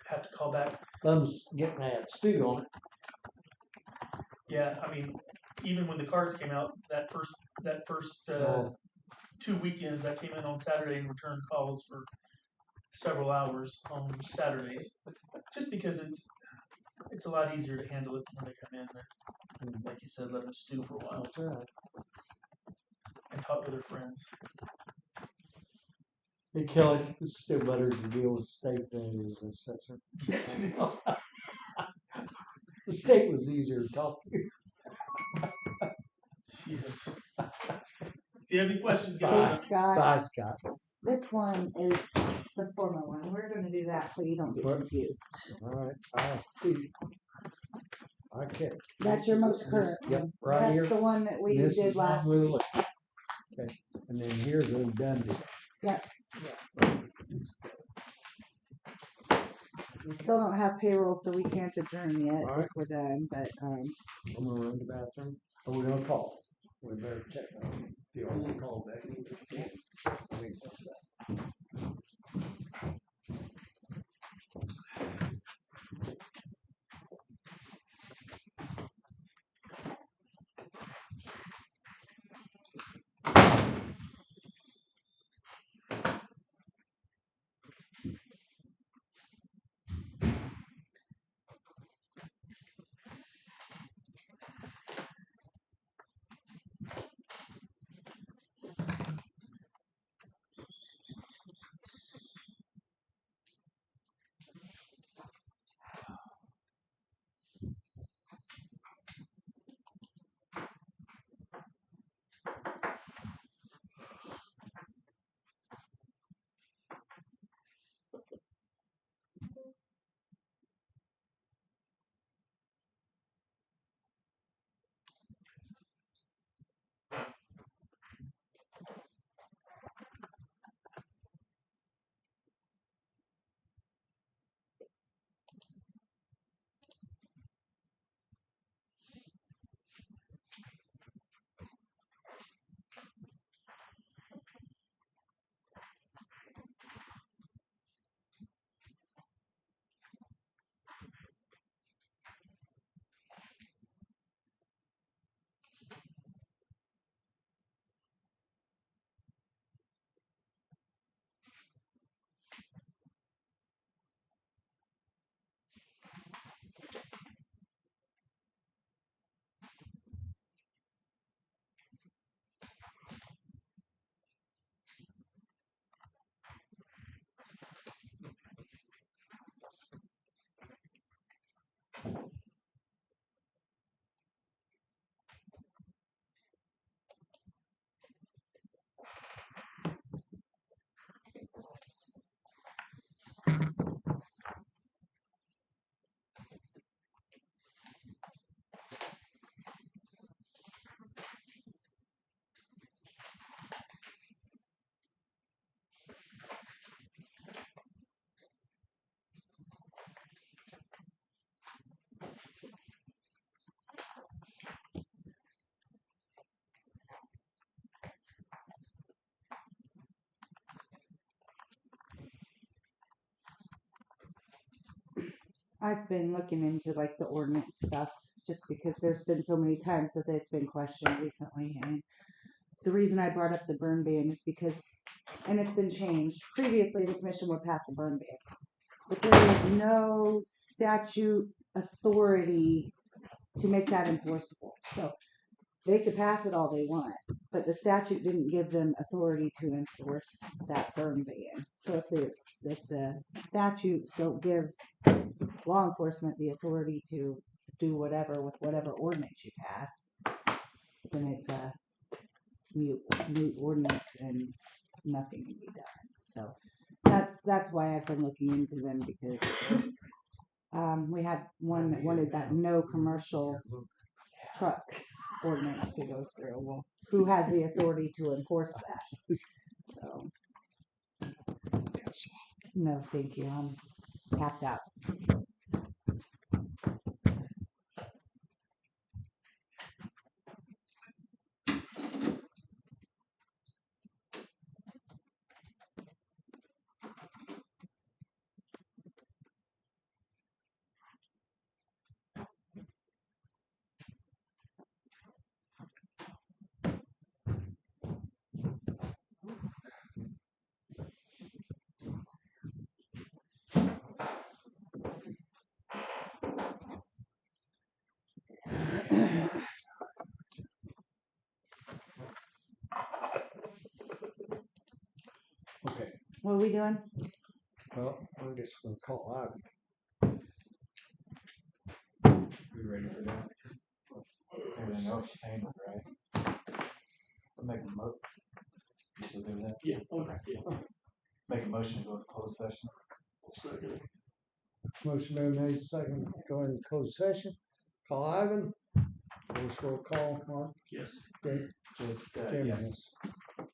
have to call back. Thumbs getting that stew on it. Yeah, I mean, even when the cards came out, that first 2 weekends, I came in on Saturday and returned calls for several hours on Saturdays, just because it's a lot easier to handle it when they come in there. Like you said, let them stew for a while and talk to their friends. Hey Kelly, this is still better to deal with state than it is assessor. The state was easier to talk to. Yes. If you have any questions, get on Thanks, up. Scott. Bye, Scott. This one is the former one. We're gonna do that so you don't get What? confused. All right, I'll see. Okay. That's your most current Yep, one. right That's here. the one that we This did is one last we'll week. look at. Okay, and then here's a done deal. We still don't have payroll, so we can't adjourn yet All right. if we're done, but, I'm gonna run to the bathroom. Are we gonna call? We better check on the old call back. I think that's that. I've been looking into like the ordinance stuff just because there's been so many times that it's been questioned recently. And the reason I brought up the burn ban is because, and it's been changed. Previously, the commission would pass a burn ban, but there is no statute authority to make that enforceable. So they could pass it all they want, but the statute didn't give them authority to enforce that burn ban. So if the statutes don't give law enforcement the authority to do whatever with whatever ordinance you pass, then it's a mute ordinance and nothing can be done. So that's why I've been looking into them, because we had one that wanted that no commercial truck ordinance to go through. Well, who has the authority to enforce that? So no, thank you. I'm tapped out. What are we doing? Well, I'm just gonna call Ivy. We ready for that? Everything else is handled, right? I'll make a you still do that? Yeah, okay, yeah. Make a motion to go to closed session. Second. Motion been made, second, go into closed session. Call Ivan. Voice roll call, Mark. Yes. Dave. Just, Cameron, yes. yes.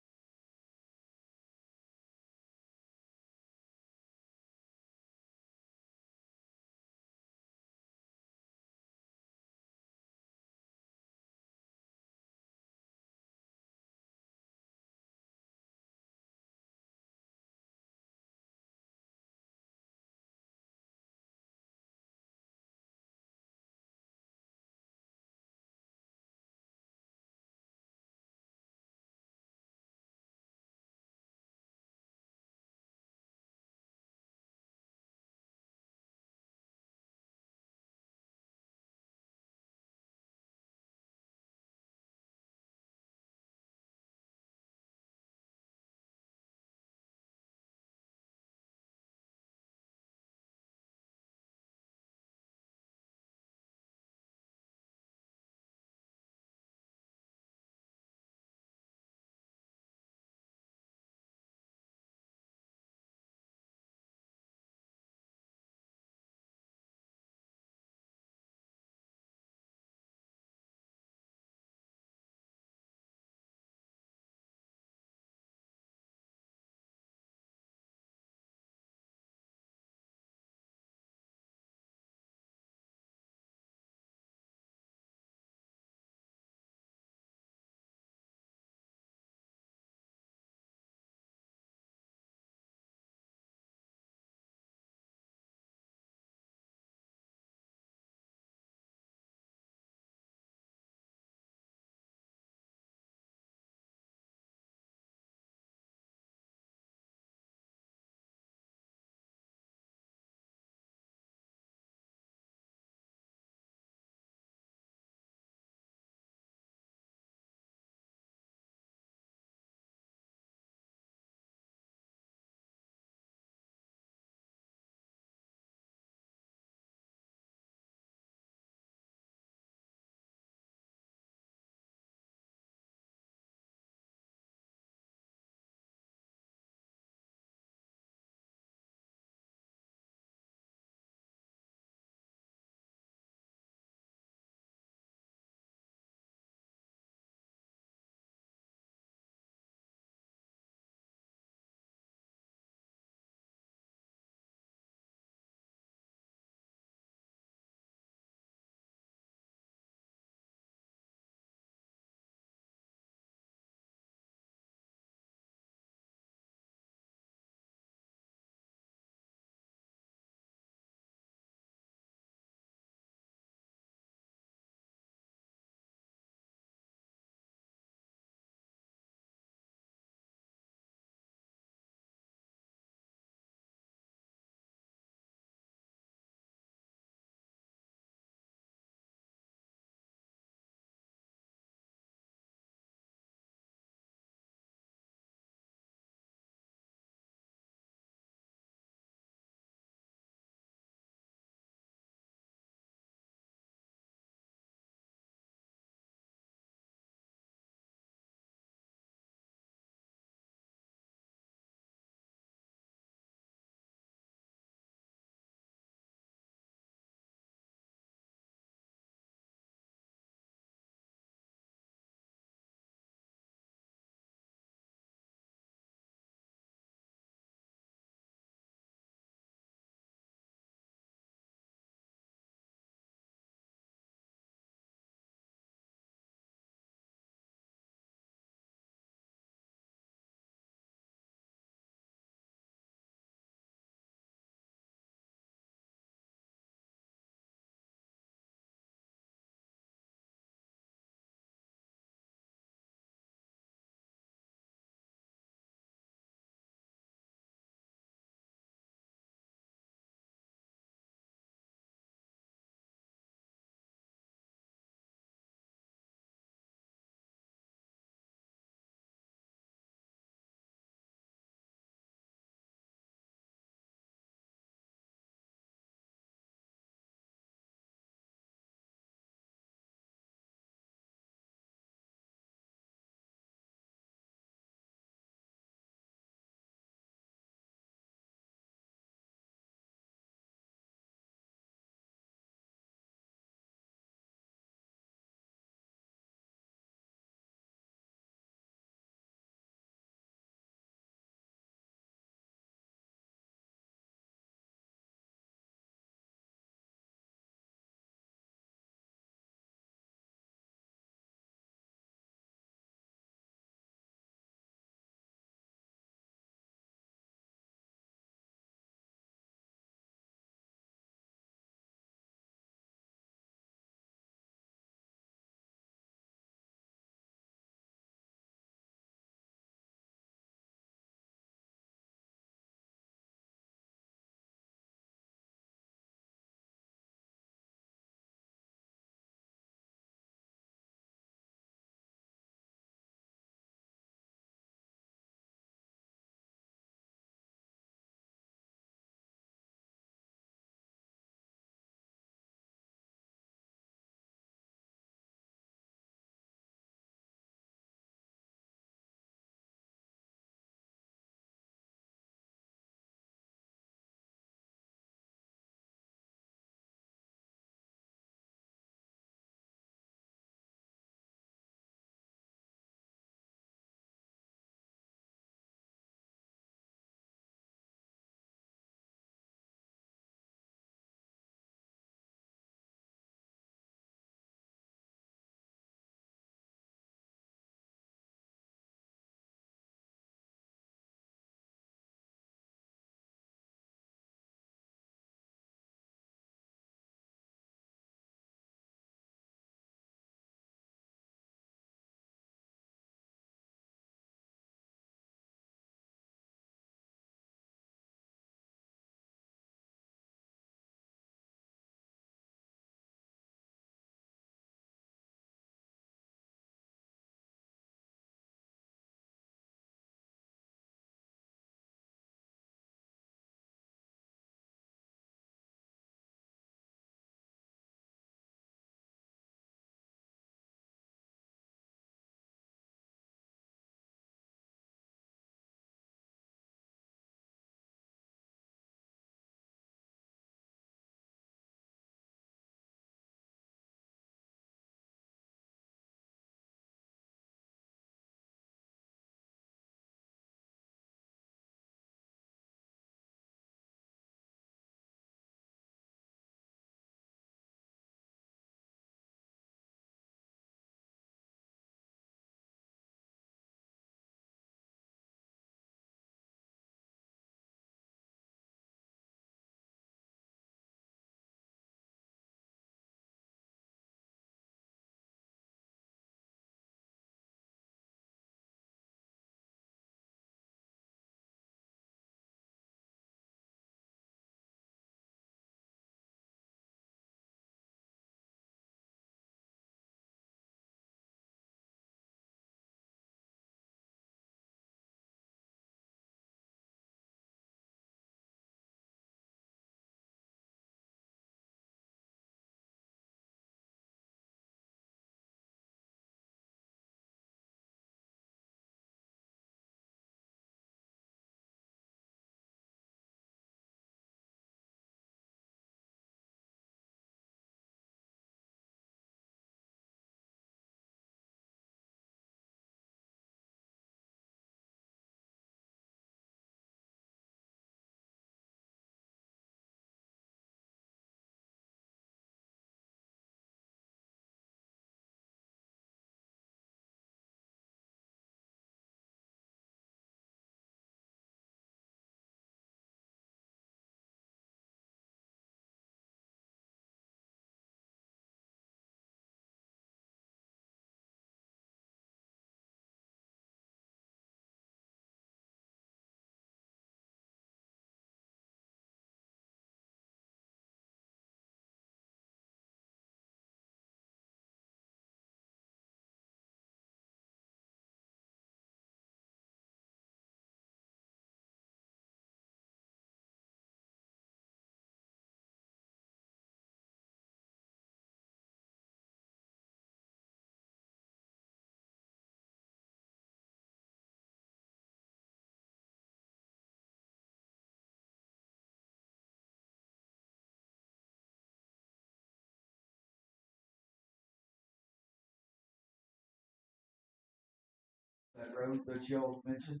that road that y'all mentioned?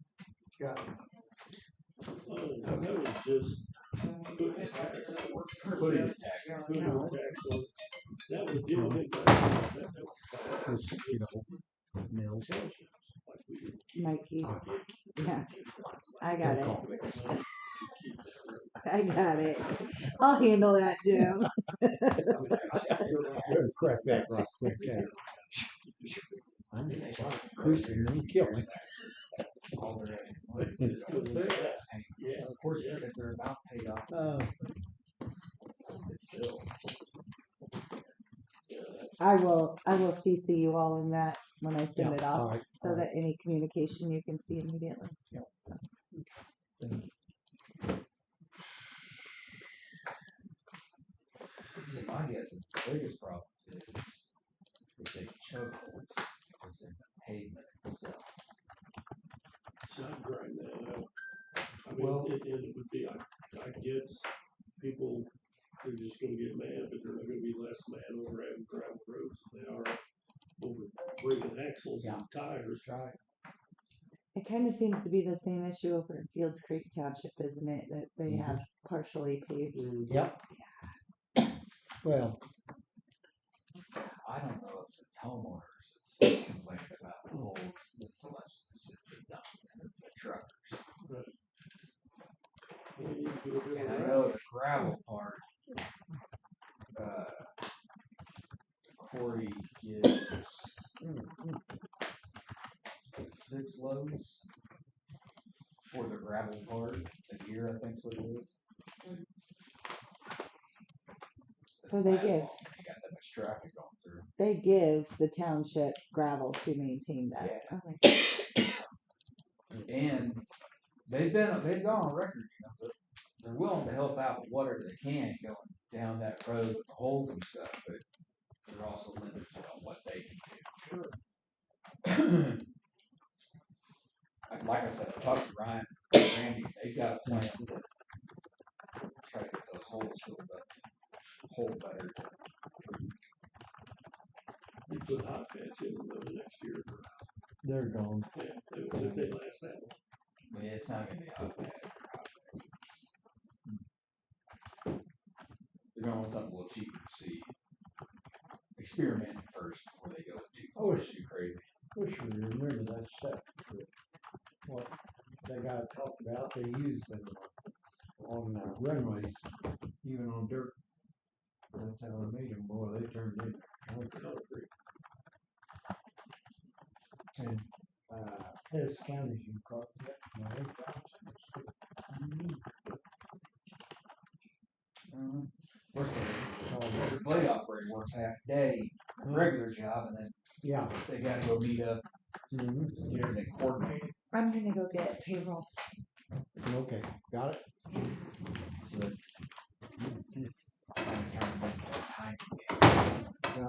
Got That was just putting a tax, Putting a tax. putting a tax on, that was, you know, I think that was it, you know, mills. like we didn't keep. Mikey, yeah, I They'll got it. call me. I got it. I'll handle that, Jim. Good, crack that right quick there. I need to Chris here and kill me. All their Yeah. Of course, if they're about paid off, it's still. I will CC you all in that when I send Yeah, it off, all right, so all that any communication you can see immediately. See, my guess is the biggest problem is the big choke holes is in the pavement itself. So I'd grind that out. I Well- mean, it would be, I guess, people are just gonna get mad, but they're not gonna be less mad over having gravel roads than they are over breaking axles and tires. Right. It kind of seems to be the same issue over in Fields Creek Township, isn't it? That they have partially paved. Yep. Well, I don't know if it's homeowners that's complaining about the holes as much as it's just the dump and the truckers. Well, you do a bit And of I gravel. know the gravel part, Corey gives 6 loads for the gravel part a year, I think's what it is. So they Last give- long, you got that much traffic going through. They give the township gravel to maintain that. Yeah. Okay. And they've gone on record, you know, that they're willing to help out with whatever they can going down that road with the holes and stuff, but they're also limited on what they can do. Like I said, I talked to Ryan, Randy, they've got a plan to try to get those holes filled up, hole better. You put hot patch in them over the next year. they're gone. Yeah, if they last that long. I mean, it's not gonna be hot bad. They're gonna want something a little cheaper to see. Experiment first before they go too far, too crazy. Wish we remember that stuff. What they got talked about, they used them on runways, even on dirt. That's how they made them, boy, they turned into concrete. And, Pettis County's you caught that, Worst part is, the blade operator works half a day, a regular job, and then yeah. they gotta go meet up, Mm-hmm. get everything coordinated. I'm gonna go get payroll. Okay, got it? So it's kind of a time game. Yeah.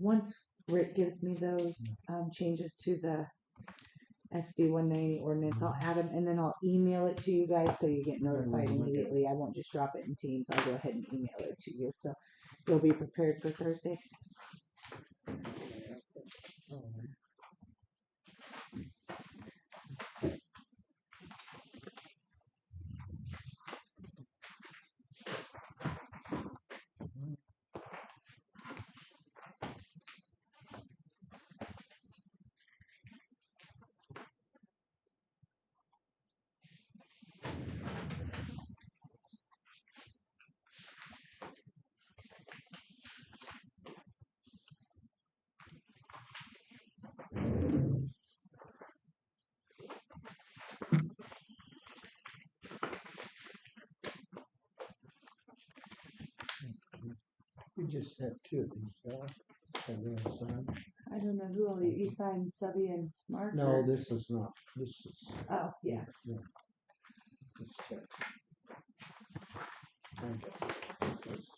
once Rick gives me those, changes to the SB 190 ordinance, I'll add them and then I'll email it to you guys so you get notified immediately. I won't just drop it in Teams. I'll go ahead and email it to you so you'll be prepared for Thursday. We just have two of these guys. And then sign. I don't know who all you signed, Subby and Mark? No, or- this is not. This is. Oh, yeah. Just check. I guess.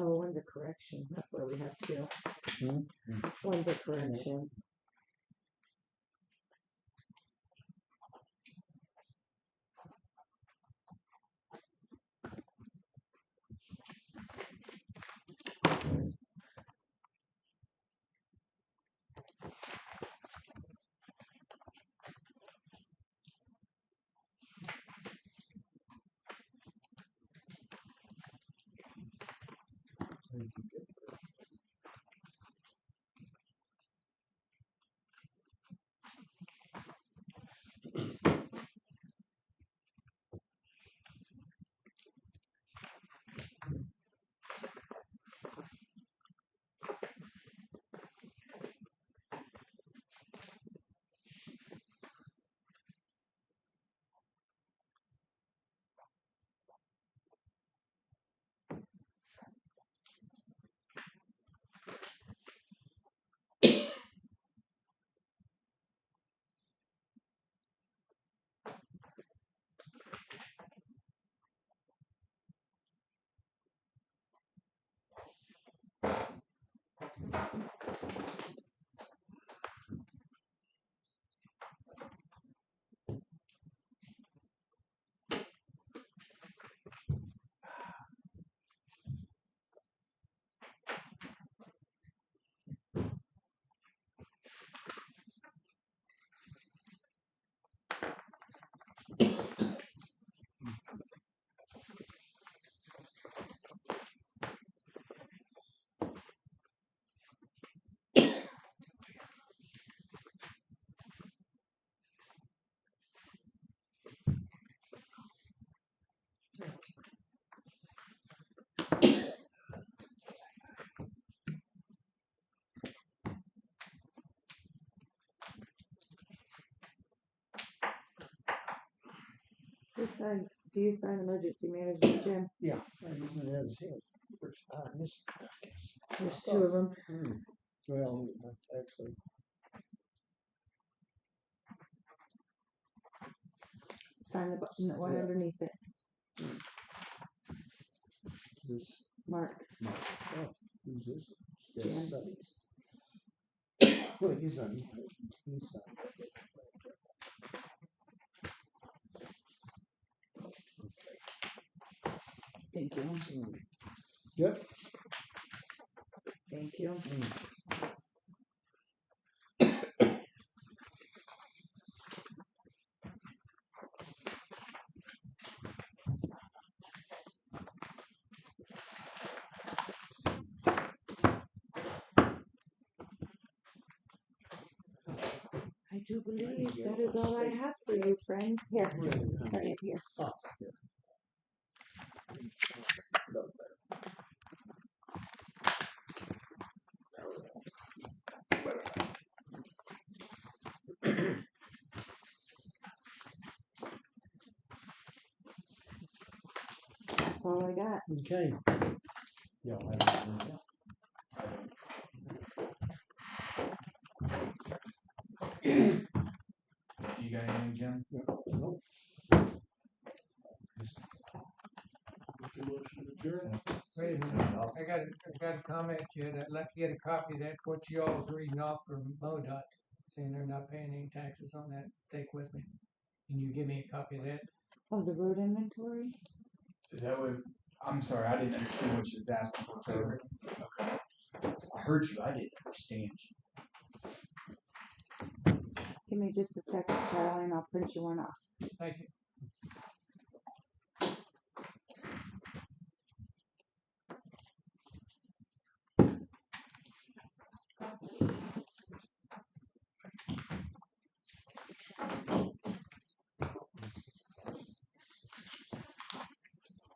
Oh, one's a correction. That's why we have two. Hmm? One's a correction. Do you sign emergency management, Jim? Yeah, I'm using it as his. First time. There's two of them. Well, actually. Sign the button, the one Yeah. underneath it. This. Marks. Oh, who's this? Jan. Well, he's on. He's on. Thank you. Yep. Thank you. I do believe that is all I have for you, friends. Here, sign it here. Oh, all I got. Okay. Y'all have anything? Do you got anything, Jim? Nope. Make a motion to adjourn. Wait a minute, I got a comment yet. I'd like to get a copy of that, what you all was reading off from MoDOT, saying they're not paying any taxes on that. Take with me. Can you give me a copy of that? Oh, the road inventory? Is that what, I'm sorry, I didn't understand what you was asking for, Trevor. Okay. I heard you, I didn't understand you. Give me just a second, Charlie, and I'll print you one off. Thank you.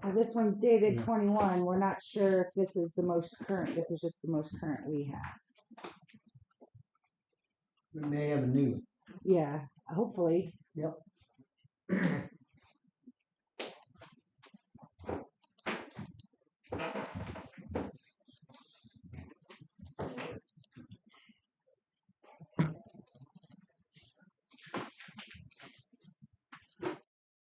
Now, this one's dated 21. We're not sure if this is the most current. This is just the most current we have. We may have a new one. Yeah, hopefully. Yep.